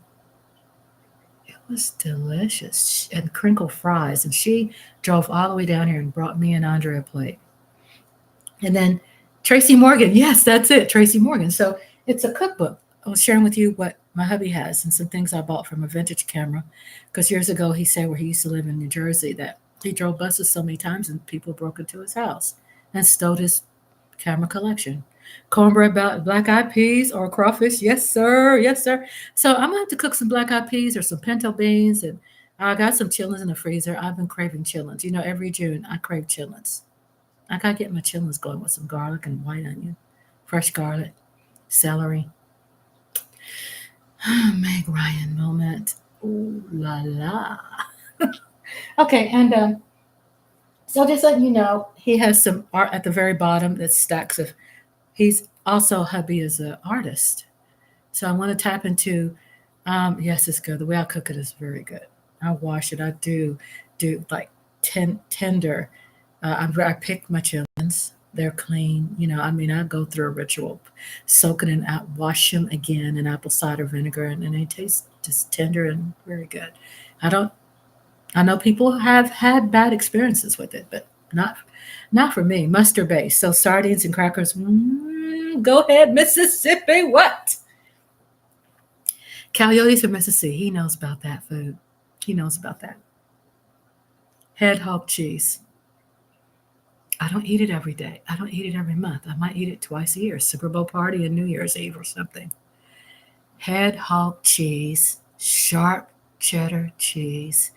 It was delicious. And crinkle fries. And she drove all the way down here and brought me and Andre a plate. And then Tracy Morgan. Yes, that's it. Tracy Morgan. So it's a cookbook. I was sharing with you what my hubby has and some things I bought from a vintage camera. Because years ago, he said where he used to live in New Jersey that he drove buses so many times and people broke into his house and stole his camera collection. Cornbread, black-eyed peas, or crawfish. Yes, sir. Yes, sir. So I'm going to have to cook some black-eyed peas or some pinto beans. And I got some chitlins in the freezer. I've been craving chitlins. Every June, I crave chitlins. I got to get my chitlins going with some garlic and white onion, fresh garlic, celery. Meg Ryan moment. Ooh la la. Okay, and so just letting you know, he has some art at the very bottom that stacks of. He's also hubby is an artist, so I want to tap into. Yes, it's good. The way I cook it is very good. I wash it. I do like tender. I pick my chitlins. They're clean. I go through a ritual, soak it in, wash them again in apple cider vinegar, and they taste just tender and very good. I know people have had bad experiences with it, but not for me. Mustard base. So sardines and crackers. Go ahead, Mississippi. What? Coyotes from Mississippi. He knows about that food. He knows about that. Head hog cheese. I don't eat it every day. I don't eat it every month. I might eat it twice a year, Super Bowl party and New Year's Eve or something. Head hog cheese, sharp cheddar cheese,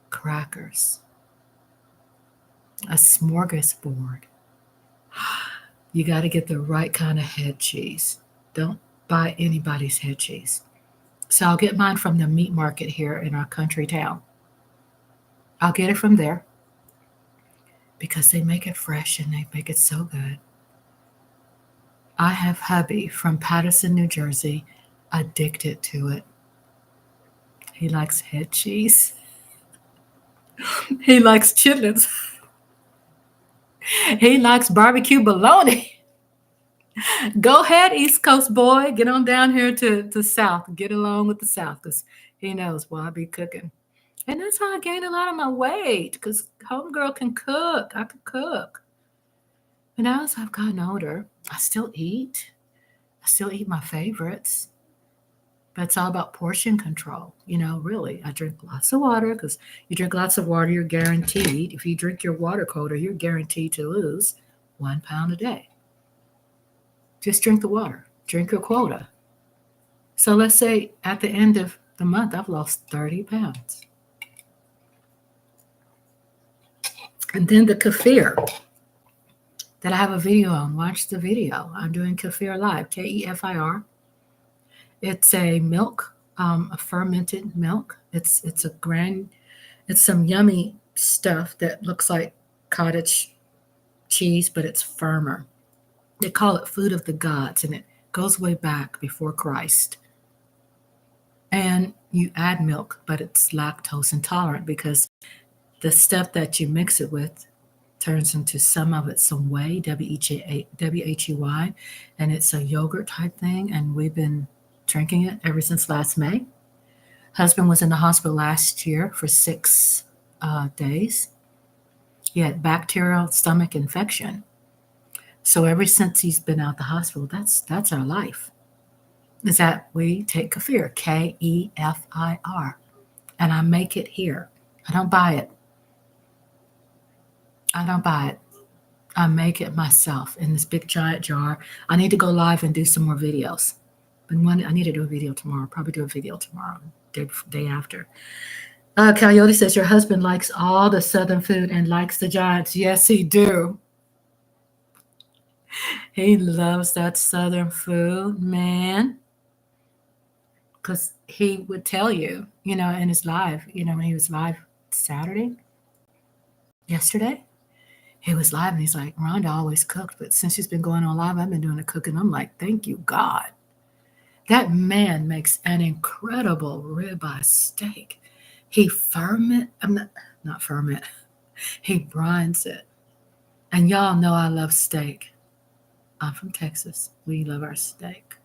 crackers, a smorgasbord. You got to get the right kind of head cheese. Don't buy anybody's head cheese. So I'll get mine from the meat market here in our country town. I'll get it from there. because they make it fresh and they make it so good. I have hubby from Patterson, New Jersey, addicted to it. He likes head cheese. He likes chitlins. He likes barbecue bologna. Go ahead, East Coast boy. Get on down here to South. Get along with the South because he knows why I be cooking. And that's how I gained a lot of my weight because homegirl can cook. I could cook. And now as I've gotten older, I still eat. I still eat my favorites. But it's all about portion control. Really. I drink lots of water because you drink lots of water, you're guaranteed. If you drink your water quota, you're guaranteed to lose 1 pound a day. Just drink the water. Drink your quota. So let's say at the end of the month, I've lost 30 pounds. And then the kefir that I have a video on. Watch the video. I'm doing kefir live, Kefir. It's a milk, a fermented milk. It's some yummy stuff that looks like cottage cheese, but it's firmer. They call it food of the gods, and it goes way back before Christ. And you add milk, but it's lactose intolerant because the stuff that you mix it with turns into some of it some whey, W-H-E-Y, and it's a yogurt type thing, and we've been drinking it ever since last May. Husband was in the hospital last year for 6 days. He had bacterial stomach infection. So ever since he's been out the hospital, that's our life. Is that we take kefir, Kefir, and I make it here. I don't buy it. I make it myself in this big giant jar. I need to go live and do some more videos. But I need to do a video tomorrow. Probably do a video tomorrow, day after. Coyote says, your husband likes all the Southern food and likes the Giants. Yes, he do. He loves that Southern food, man. Because he would tell you, in his live, when he was live yesterday, he was live and he's like, Rhonda always cooked, but since she's been going on live, I've been doing the cooking. I'm like, thank you, God. That man makes an incredible ribeye steak. He he brines it. And y'all know I love steak. I'm from Texas. We love our steak.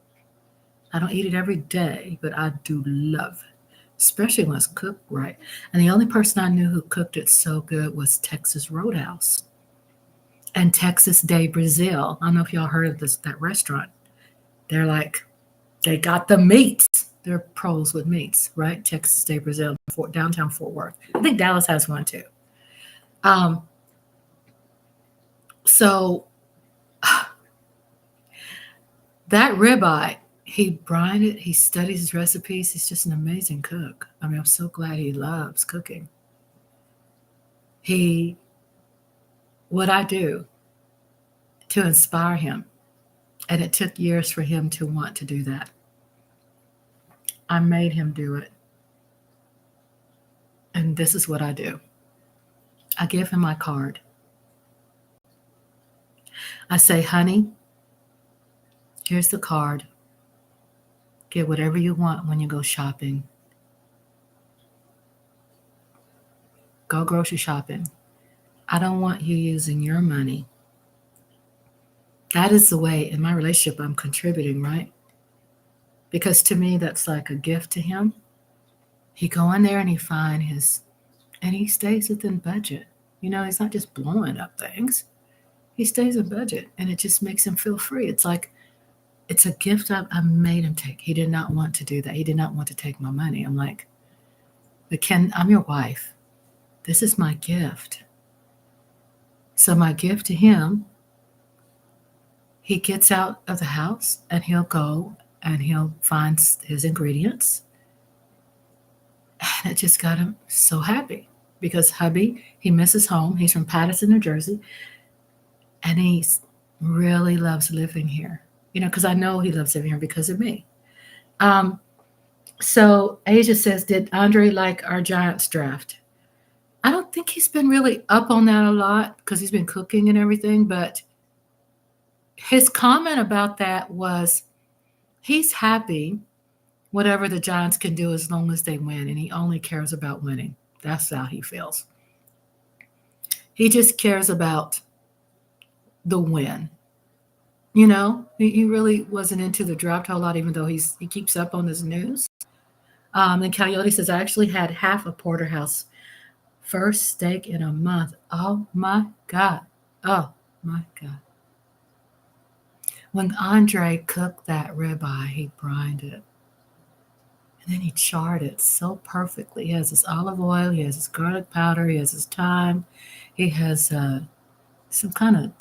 I don't eat it every day, but I do love it, especially when it's cooked right. And the only person I knew who cooked it so good was Texas Roadhouse and Texas de Brazil. I don't know if y'all heard of that restaurant. They got the meats. They're pros with meats, right? Texas de Brazil, downtown Fort Worth. I think Dallas has one too. So that ribeye, he brined it. He studies his recipes. He's just an amazing cook. I mean, I'm so glad he loves cooking. What I do to inspire him, and it took years for him to want to do that. I made him do it. And this is what I do. I give him my card. I say, honey, here's the card. Get whatever you want when you go shopping. Go grocery shopping. I don't want you using your money. That is the way in my relationship I'm contributing, right? Because to me, that's like a gift to him. He go in there and he stays within budget. He's not just blowing up things. He stays in budget and it just makes him feel free. It's like, it's a gift I made him take. He did not want to do that. He did not want to take my money. I'm like, but Ken, I'm your wife. This is my gift. So my gift to him, he gets out of the house and he'll go and he'll find his ingredients. And it just got him so happy because hubby, he misses home. He's from Patterson, New Jersey. And he really loves living here. Because I know he loves living here because of me. So Asia says, did Andre like our Giants draft? I don't think he's been really up on that a lot because he's been cooking and everything, but his comment about that was he's happy whatever the Giants can do as long as they win, and he only cares about winning. That's how he feels. He just cares about the win. You know, he really wasn't into the draft a whole lot, even though he keeps up on his news. And Coyote says, I actually had half a porterhouse. First steak in a month. Oh my God. Oh my God. When Andre cooked that ribeye, he brined it. And then he charred it so perfectly. He has his olive oil, he has his garlic powder, he has his thyme, he has some kind of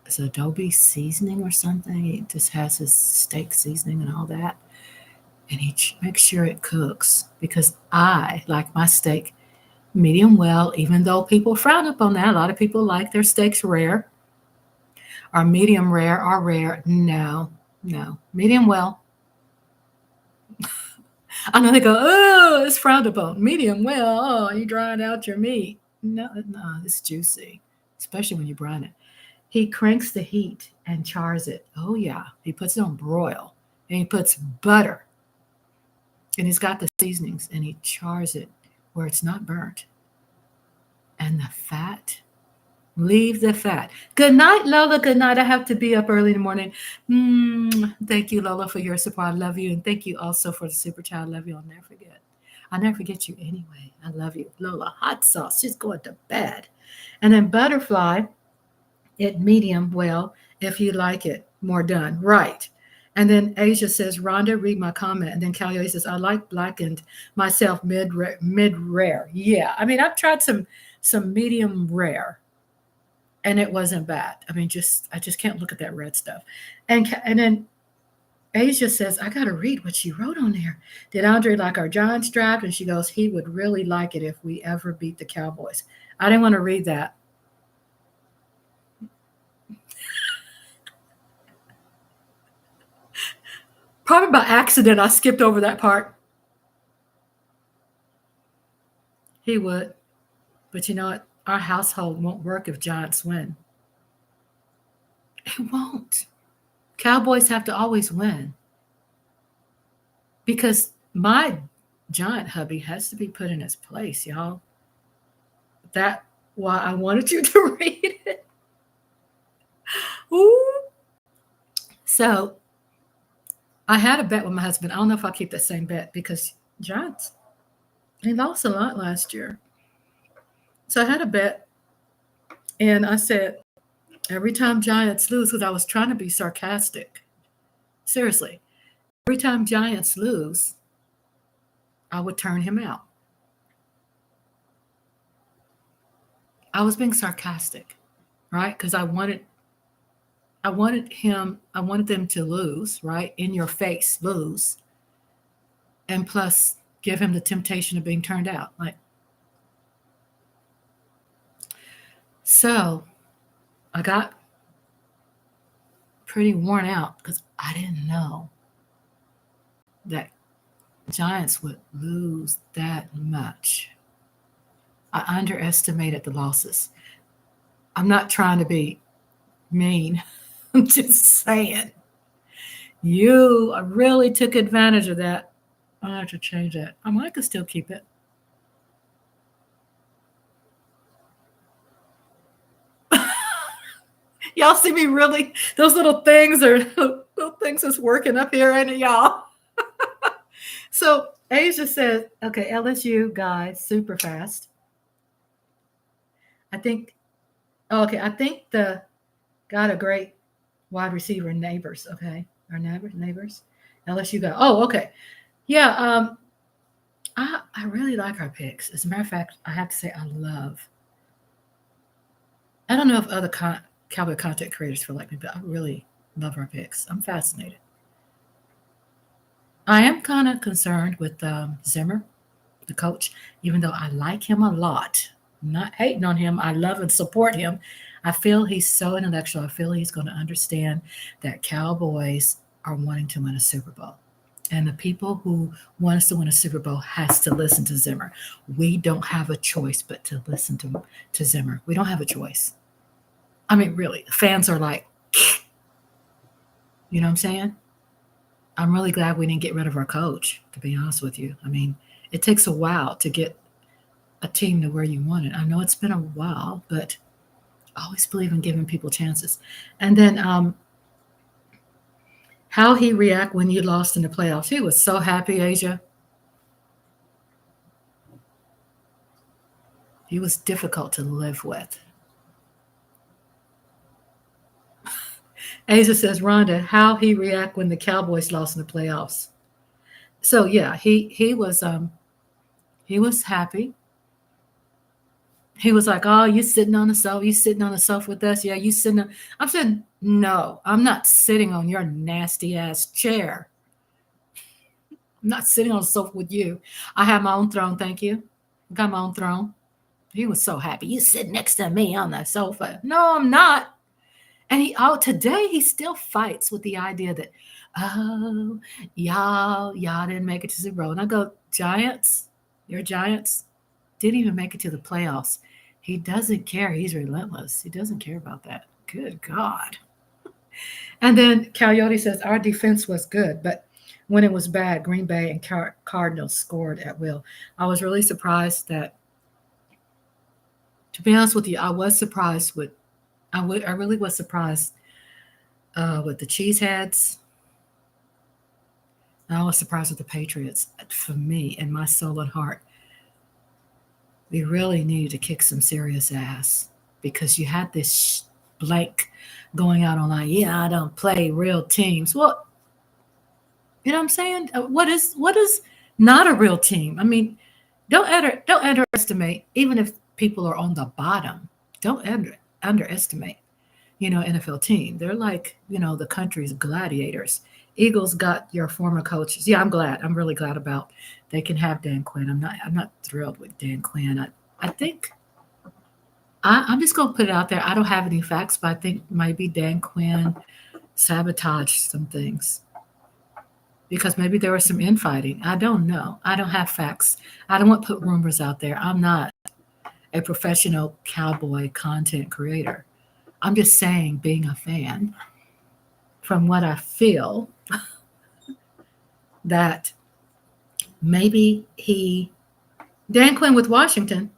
it's adobe seasoning or something. He just has his steak seasoning and all that. And he makes sure it cooks because I like my steak medium well, even though people frown upon that. A lot of people like their steaks rare or medium rare or rare. No, no, medium well. I know they go, oh, it's frowned upon. Medium well, oh, you drying out your meat. No, no, it's juicy, especially when you brine it. He cranks the heat and chars it. Oh, yeah. He puts it on broil and he puts butter and he's got the seasonings and he chars it where it's not burnt. And the fat, leave the fat. Good night, Lola. Good night. I have to be up early in the morning. Thank you, Lola, for your support. I love you. And thank you also for the super chat. I love you. I'll never forget. I'll never forget you anyway. I love you. Lola, hot sauce. She's going to bed. And then butterfly, it medium well, if you like it more done. Right. And then Asia says, Rhonda, read my comment. And then Callie says, I like blackened myself mid rare. Yeah. I mean, I've tried some medium rare and it wasn't bad. I mean, I just can't look at that red stuff. And then Asia says, I got to read what she wrote on there. Did Andre like our Giants draft? And she goes, he would really like it if we ever beat the Cowboys. I didn't want to read that. Probably by accident, I skipped over that part. He would. But you know what? Our household won't work if Giants win. It won't. Cowboys have to always win. Because my giant hubby has to be put in its place, y'all. That's why I wanted you to read it. Ooh. So I had a bet with my husband. I don't know if I'll keep the same bet because Giants, they lost a lot last year. So I had a bet, and I said, every time Giants lose, because I was trying to be sarcastic. Seriously, every time Giants lose, I would turn him out. I was being sarcastic, right? Because I wanted them to lose, right? In your face, lose. And plus give him the temptation of being turned out. Like, so I got pretty worn out because I didn't know that Giants would lose that much. I underestimated the losses. I'm not trying to be mean. I'm just saying. You really took advantage of that. I have to change that. I might could still keep it. Y'all see me really? Those little things is working up here, ain't it, y'all? So Asia says, okay, LSU guys, super fast. I think the got a great wide receiver Neighbors. Okay, our neighbors. LSU guy. Oh, okay. Yeah. I really like our picks. As a matter of fact, I have to say I don't know if other Cowboy content creators feel like me, but I really love our picks. I'm fascinated. I am kind of concerned with Zimmer, the coach, even though I like him a lot. I'm not hating on him. I love and support him. I feel he's so intellectual. I feel he's going to understand that Cowboys are wanting to win a Super Bowl. And the people who want us to win a Super Bowl has to listen to Zimmer. We don't have a choice but to listen to Zimmer. We don't have a choice. I mean, really, fans are like, you know what I'm saying? I'm really glad we didn't get rid of our coach, to be honest with you. I mean, it takes a while to get a team to where you want it. I know it's been a while, but I always believe in giving people chances. And then how he react when you lost in the playoffs. He was so happy, Asia. He was difficult to live with. Asia says, Rhonda, how he react when the Cowboys lost in the playoffs. So yeah, he was happy. He was like, "Oh, you sitting on the sofa? You sitting on the sofa with us? Yeah, you sitting." I'm saying, "No, I'm not sitting on your nasty ass chair. I'm not sitting on the sofa with you. I have my own throne, thank you. I got my own throne." He was so happy. You sit next to me on the sofa. No, I'm not. And today he still fights with the idea that, oh, y'all didn't make it to zero. And I go, Giants, your Giants didn't even make it to the playoffs. He doesn't care. He's relentless. He doesn't care about that. Good God. And then Coyote says, our defense was good, but when it was bad, Green Bay and Cardinals scored at will. I was really surprised that, to be honest with you, I was surprised with, I really was surprised with the Cheeseheads. I was surprised with the Patriots. For me, in my soul and heart, we really needed to kick some serious ass because you had this blank going out online. Yeah, I don't play real teams. Well, you know what I'm saying? What is not a real team? I mean, don't underestimate, even if people are on the bottom. Don't underestimate, NFL team. They're like, the country's gladiators. Eagles got your former coaches. Yeah, I'm glad. I'm really glad about they can have Dan Quinn. I'm not thrilled with Dan Quinn. I think I'm just gonna put it out there. I don't have any facts, but I think maybe Dan Quinn sabotaged some things because maybe there was some infighting. I don't know. I don't have facts. I don't want to put rumors out there. I'm not a professional cowboy content creator. I'm just saying, being a fan, from what I feel, that maybe Dan Quinn with Washington.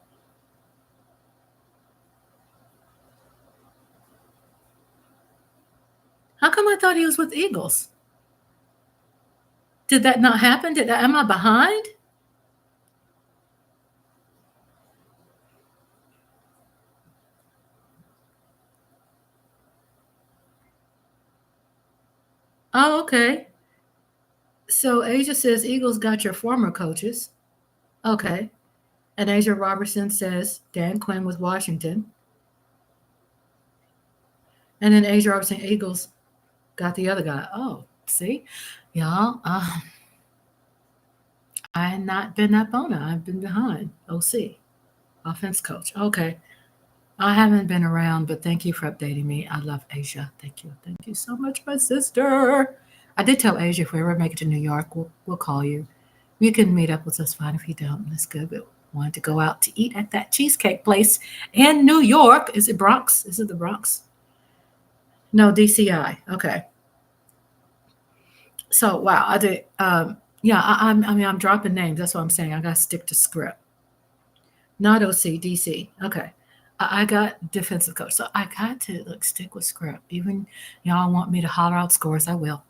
How come I thought he was with Eagles? Did that not happen? Am I behind? Oh, okay. So Asia says Eagles got your former coaches. Okay. And Asia Robertson says Dan Quinn with Washington. And then Asia Robertson, Eagles got the other guy. Oh, see? Y'all, I had not been up on it. I've been behind. OC, offense coach. Okay. I haven't been around, but thank you for updating me. I love Asia. Thank you. Thank you so much, my sister. I did tell Asia if we ever make it to New York, we'll call you. You can meet up with us fine if you don't. That's good. But wanted to go out to eat at that cheesecake place in New York. Is it Bronx? Is it the Bronx? No, DCI. Okay. So wow, I did. Yeah, I'm dropping names. That's what I'm saying. I got to stick to script. Not OC, DC. Okay. I got defensive coach. So I got to stick with script. Even y'all want me to holler out scores, I will.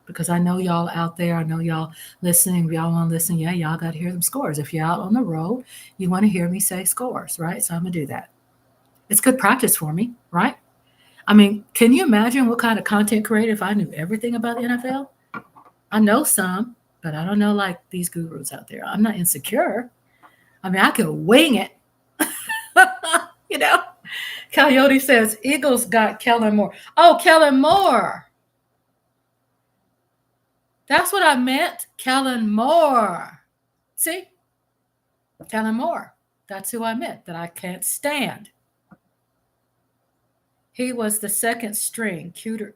Because I know y'all out there. I know y'all listening. If y'all want to listen, yeah, y'all got to hear them scores. If you're out on the road, you want to hear me say scores, right? So I'm going to do that. It's good practice for me, right? I mean, can you imagine what kind of content creator if I knew everything about the NFL? I know some, but I don't know like these gurus out there. I'm not insecure. I mean, I could wing it. you know. Coyote says Eagles got Kellen Moore. Oh, Kellen Moore. That's what I meant. Kellen Moore. See? Kellen Moore. That's who I meant that I can't stand. He was the second string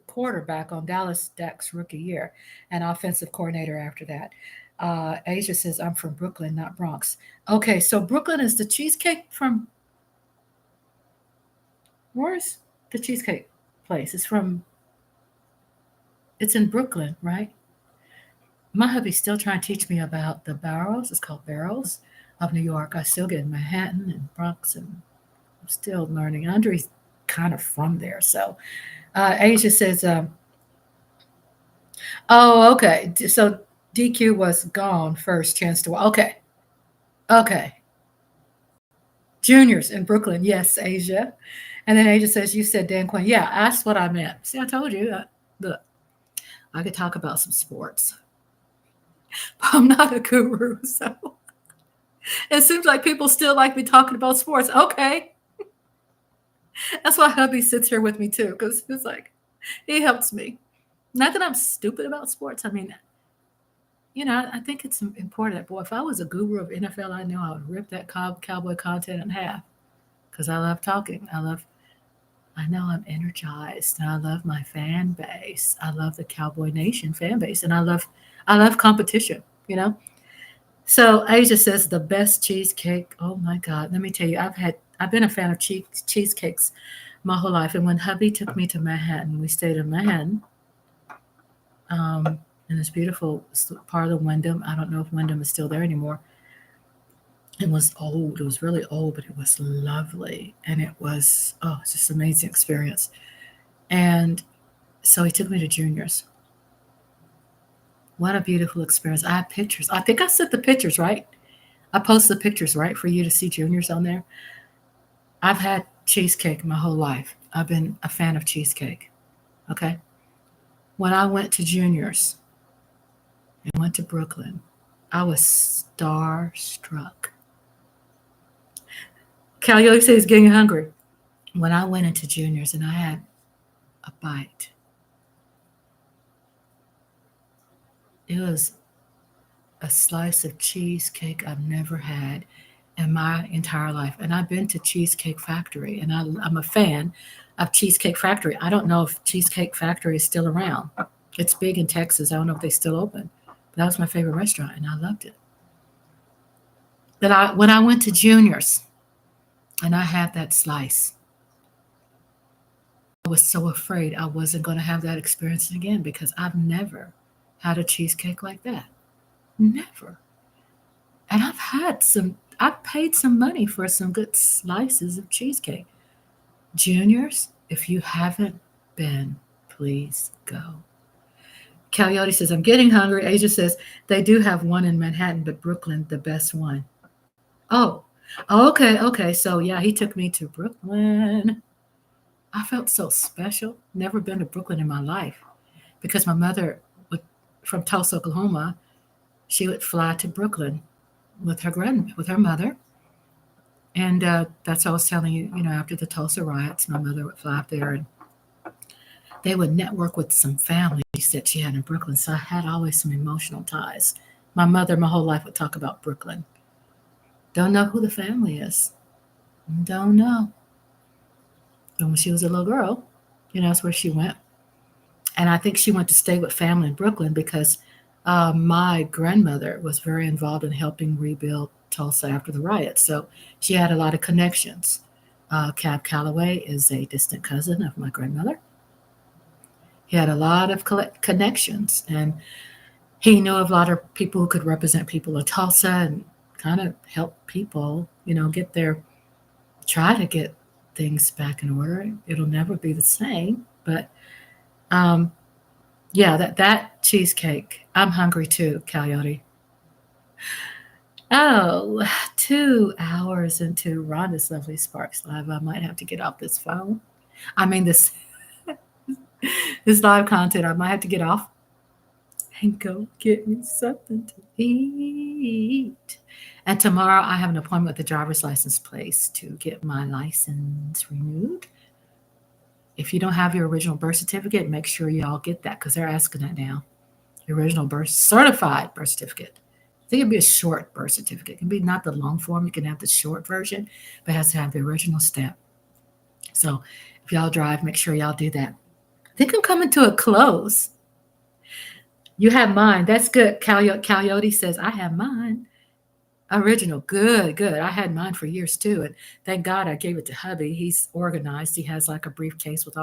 quarterback on Dallas Deck's rookie year and offensive coordinator after that. Asia says, I'm from Brooklyn, not Bronx. Okay, so Brooklyn is the cheesecake from, where's the cheesecake place? It's in Brooklyn, right? My hubby's still trying to teach me about the boroughs. It's called boroughs of New York. I still get in Manhattan and Bronx, and I'm still learning. Andre's kind of from there. So Asia says, oh, okay. So DQ was gone first chance to, okay. Okay. Juniors in Brooklyn. Yes, Asia. And then Asia says, you said Dan Quinn. Yeah, that's what I meant. See, I told you. Look, I could talk about some sports. I'm not a guru, so it seems like people still like me talking about sports. Okay. That's why hubby sits here with me too, because it's like he helps me. Not that I'm stupid about sports. I mean, I think it's important. Boy, if I was a guru of NFL, I know I would rip that cowboy content in half because I love talking. I know I'm energized, and I love my fan base. I love the Cowboy Nation fan base, and I love competition. So Asia says the best cheesecake. Oh my God, let me tell you, I've been a fan of cheesecakes my whole life, and when hubby took me to Manhattan, we stayed in Manhattan. In this beautiful part of Wyndham. I don't know if Wyndham is still there anymore. It was old. It was really old, but it was lovely. And it was, it's just an amazing experience. And so he took me to Junior's. What a beautiful experience. I have pictures. I think I sent the pictures, right? I posted the pictures, right, for you to see Junior's on there. I've had cheesecake my whole life. I've been a fan of cheesecake. Okay. When I went to Junior's and went to Brooklyn, I was starstruck. Callie says he's getting hungry. When I went into Junior's and I had a bite, it was a slice of cheesecake I've never had in my entire life. And I've been to Cheesecake Factory, and I'm a fan of Cheesecake Factory. I don't know if Cheesecake Factory is still around. It's big in Texas. I don't know if they still open. But that was my favorite restaurant, and I loved it. But when I went to Junior's and I had that slice, I was so afraid I wasn't going to have that experience again because I've never had a cheesecake like that. Never. And I've paid some money for some good slices of cheesecake. Junior's, if you haven't been, please go. Coyote says, I'm getting hungry. Asia says, they do have one in Manhattan, but Brooklyn, the best one. Oh, okay. So, yeah, he took me to Brooklyn. I felt so special. Never been to Brooklyn in my life because my mother, from Tulsa, Oklahoma, she would fly to Brooklyn with her mother. And that's what I was telling you, after the Tulsa riots, my mother would fly up there and they would network with some families that she had in Brooklyn. So I had always some emotional ties. My mother, my whole life, would talk about Brooklyn. Don't know who the family is. Don't know. And when she was a little girl, that's where she went. And I think she went to stay with family in Brooklyn because my grandmother was very involved in helping rebuild Tulsa after the riots. So she had a lot of connections. Cab Calloway is a distant cousin of my grandmother. He had a lot of connections, and he knew of a lot of people who could represent people of Tulsa and kind of help people, try to get things back in order. It'll never be the same, but yeah, that cheesecake. I'm hungry too, Coyote. Oh, 2 hours into Rhonda's Lovely Sparks Live. I might have to get off this phone. I mean, this live content. I might have to get off and go get me something to eat. And tomorrow I have an appointment at the driver's license place to get my license renewed. If you don't have your original birth certificate, make sure y'all get that because they're asking that now. Your original certified birth certificate. I think it'd be a short birth certificate. It can be not the long form. You can have the short version, but it has to have the original stamp. So If y'all drive, make sure y'all do that. I think I'm coming to a close. You have mine. That's good. Coyote says, I have mine. Original. Good, good. I had mine for years too. And thank God I gave it to hubby. He's organized. He has like a briefcase with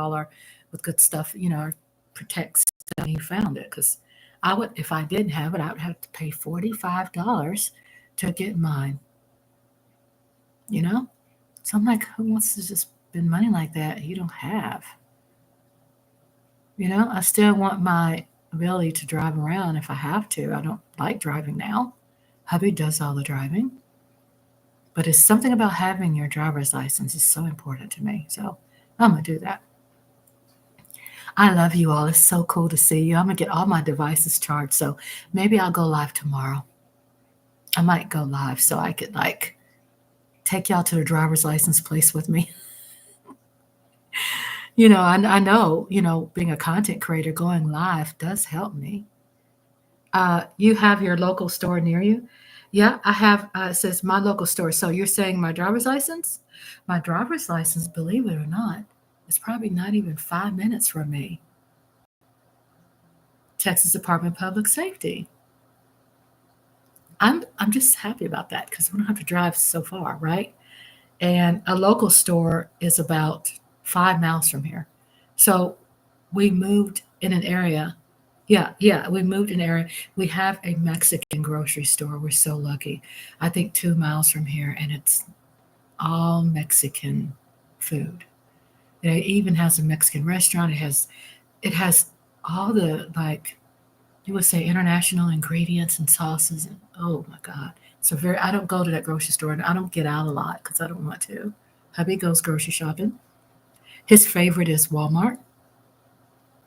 with good stuff, protects stuff. He found it because I would, if I didn't have it, I would have to pay $45 to get mine, you know? So I'm like, who wants to just spend money like that you don't have? I still want my ability to drive around if I have to. I don't like driving now. Hubby does all the driving. But it's something about having your driver's license is so important to me. So I'm going to do that. I love you all. It's so cool to see you. I'm going to get all my devices charged. So maybe I'll go live tomorrow. I might go live so I could take y'all to the driver's license place with me. I know, being a content creator, going live does help me. You have your local store near you? Yeah, I have. It says my local store. So you're saying my driver's license? My driver's license, believe it or not, is probably not even 5 minutes from me. Texas Department of Public Safety. I'm just happy about that because we don't have to drive so far, right? And a local store is about 5 miles from here. So we moved in an area. Yeah, we moved in an area. We have a Mexican grocery store. We're so lucky. I think 2 miles from here, and it's all Mexican food. It even has a Mexican restaurant. It has all the you would say international ingredients and sauces. And oh my God. So I don't go to that grocery store and I don't get out a lot because I don't want to. Hubby goes grocery shopping. His favorite is Walmart.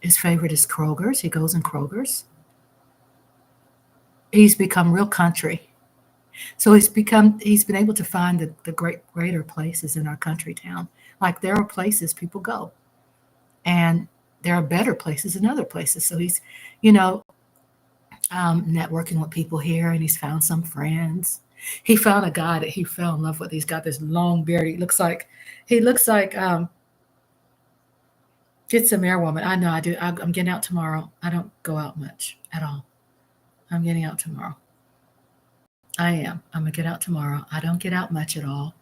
His favorite is Kroger's. He goes in Kroger's. He's become real country. So he's been able to find the greater places in our country town. Like there are places people go. And there are better places in other places. So he's, networking with people here, and he's found some friends. He found a guy that he fell in love with. He's got this long beard. He looks like Get some air woman. I know I do. I'm getting out tomorrow. I don't go out much at all. I'm getting out tomorrow. I am. I'm going to get out tomorrow. I don't get out much at all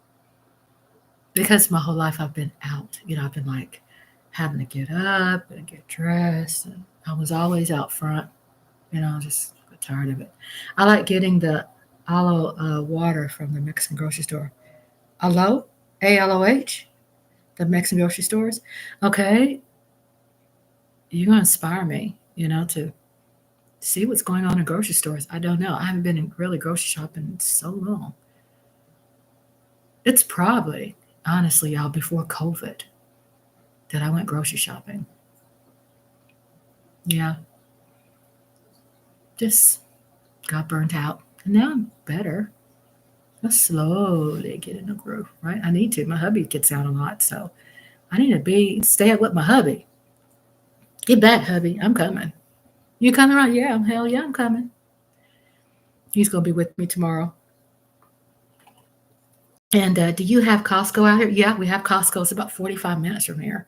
because my whole life I've been out. I've been having to get up and get dressed. And I was always out front. Just got tired of it. I like getting the aloe water from the Mexican grocery store. Aloe? A-L-O-H? The Mexican grocery stores? Okay. You're going to inspire me, to see what's going on in grocery stores. I don't know. I haven't been in really grocery shopping in so long. It's probably, honestly, y'all, before COVID that I went grocery shopping. Yeah. Just got burnt out. And now I'm better. I'll slowly get in the groove, right? I need to. My hubby gets out a lot, so I need to stay up with my hubby. Get back, hubby. I'm coming. You coming around? Yeah, hell yeah, I'm coming. He's going to be with me tomorrow. And do you have Costco out here? Yeah, we have Costco. It's about 45 minutes from here.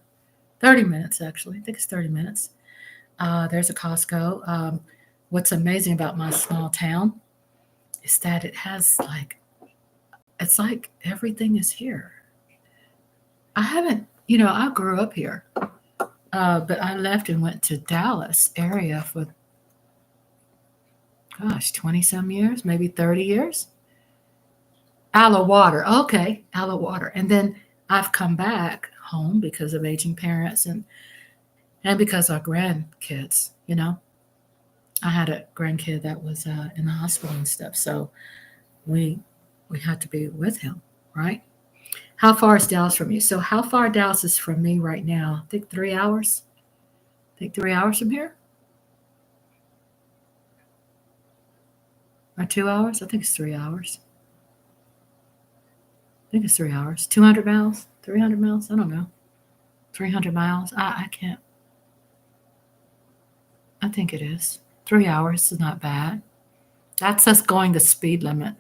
30 minutes, actually. I think it's 30 minutes. There's a Costco. What's amazing about my small town is that it has it's like everything is here. I haven't, I grew up here. But I left and went to Dallas area for, 20 some years, maybe 30 years. Aloe water. Okay. Aloe water. And then I've come back home because of aging parents and because our grandkids, I had a grandkid that was in the hospital and stuff. So we had to be with him, right? How far is Dallas from you? So how far Dallas is from me right now? I think 3 hours. I think 3 hours from here. Or 2 hours? I think it's 3 hours. I think it's 3 hours. 200 miles? 300 miles? I don't know. 300 miles? I can't. I think it is. 3 hours is not bad. That's us going the speed limit.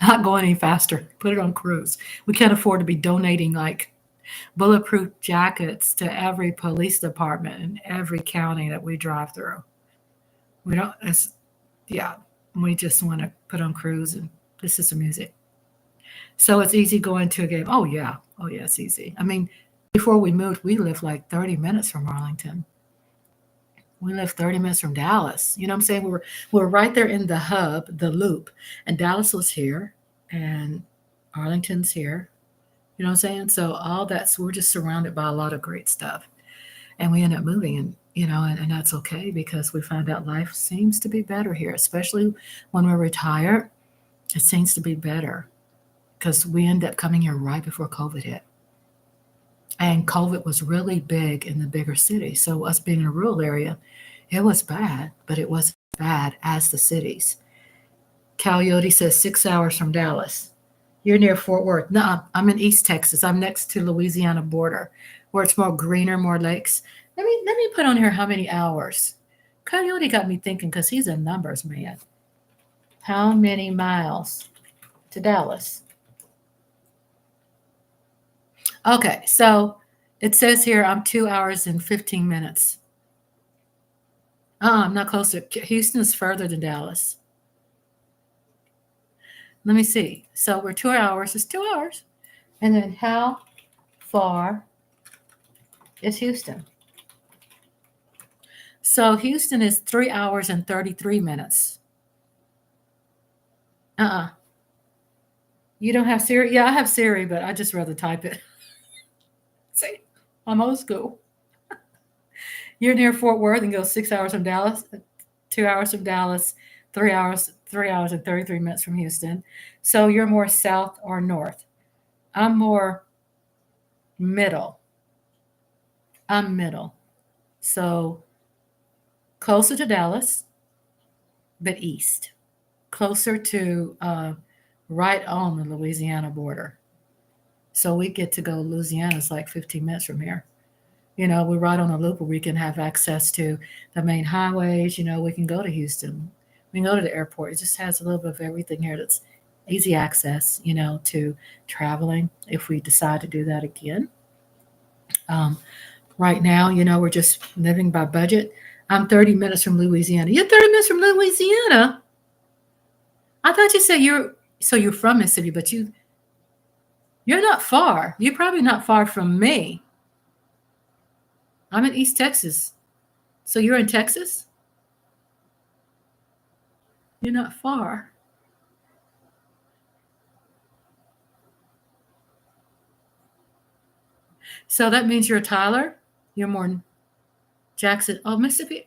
Not going any faster. Put it on cruise. We can't afford to be donating like bulletproof jackets to every police department in every county that we drive through. We don't, it's, yeah, we just want to put on cruise and listen to music. So it's easy going to a game. Oh yeah, it's easy. I mean, before we moved, we lived like 30 minutes from Arlington. We lived 30 minutes from Dallas. You know what I'm saying? We were right there in the hub, the loop, and Dallas was here, and Arlington's here. You know what I'm saying? So all that's we're just surrounded by a lot of great stuff, and we end up moving, and and that's okay because we find out life seems to be better here, especially when we're retired. It seems to be better because we end up coming here right before COVID hit. And COVID was really big in the bigger cities. So us being in a rural area, it was bad, but it wasn't bad as the cities. Coyote says 6 hours from Dallas. You're near Fort Worth. No, I'm in East Texas. I'm next to Louisiana border, where it's more greener, more lakes. Let me put on here how many hours. Coyote got me thinking because he's a numbers man. How many miles to Dallas? Okay, so it says here I'm 2 hours and 15 minutes. I'm not close to Houston is further than Dallas. Let me see. So we're 2 hours. It's 2 hours. And then how far is Houston? So Houston is 3 hours and 33 minutes. You don't have Siri? Yeah, I have Siri, but I just rather type it. See, I'm old school. You're near Fort Worth and go 6 hours from Dallas, 2 hours from Dallas, 3 hours and 33 minutes from Houston. So you're more south or north. I'm more middle. I'm middle. So closer to Dallas, but east. Closer to right on the Louisiana border. So we get to go, Louisiana's like 15 minutes from here. We're right on a loop where we can have access to the main highways. We can go to Houston. We can go to the airport. It just has a little bit of everything here that's easy access, to traveling if we decide to do that again. Right now, we're just living by budget. I'm 30 minutes from Louisiana. You're 30 minutes from Louisiana? I thought you said you're from Mississippi, but you're not far. You're probably not far from me. I'm in East Texas. So you're in Texas? You're not far. So that means you're Tyler? You're more Jackson. Oh, Mississippi.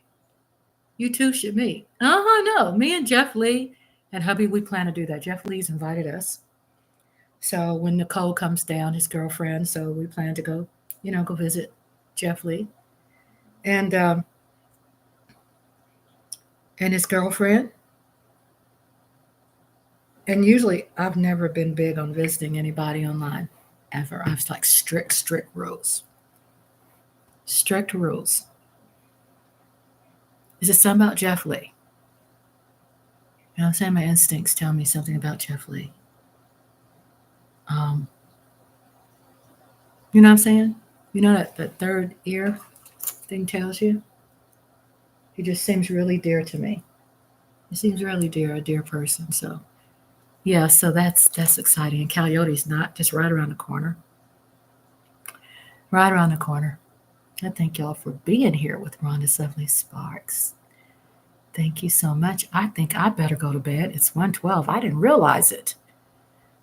You two should meet. No. Me and Jeff Lee and hubby, we plan to do that. Jeff Lee's invited us. So when Nicole comes down, his girlfriend, so we plan to go, go visit Jeff Lee. And his girlfriend. And usually I've never been big on visiting anybody online, ever. I have like strict rules. Strict rules. Is it something about Jeff Lee? You know what I'm saying? My instincts tell me something about Jeff Lee. You know what I'm saying? You know that third ear thing tells you? He just seems really dear to me. He seems really dear, a dear person. So yeah, so that's exciting. And Coyote's not just right around the corner. Right around the corner. I thank y'all for being here with Rhonda's Lovely Sparks. Thank you so much. I think I better go to bed. It's 1:12. I didn't realize it.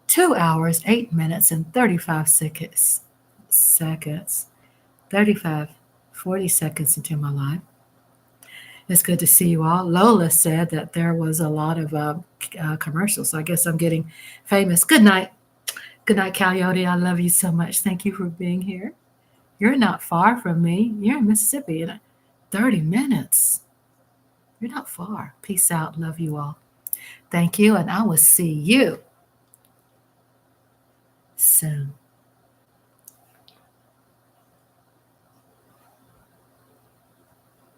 2 hours, 8 minutes, and 35 seconds. 40 seconds into my life. It's good to see you all. Lola said that there was a lot of commercials. So I guess I'm getting famous. Good night. Good night, Coyote. I love you so much. Thank you for being here. You're not far from me. You're in Mississippi in 30 minutes. You're not far. Peace out. Love you all. Thank you. And I will see you soon.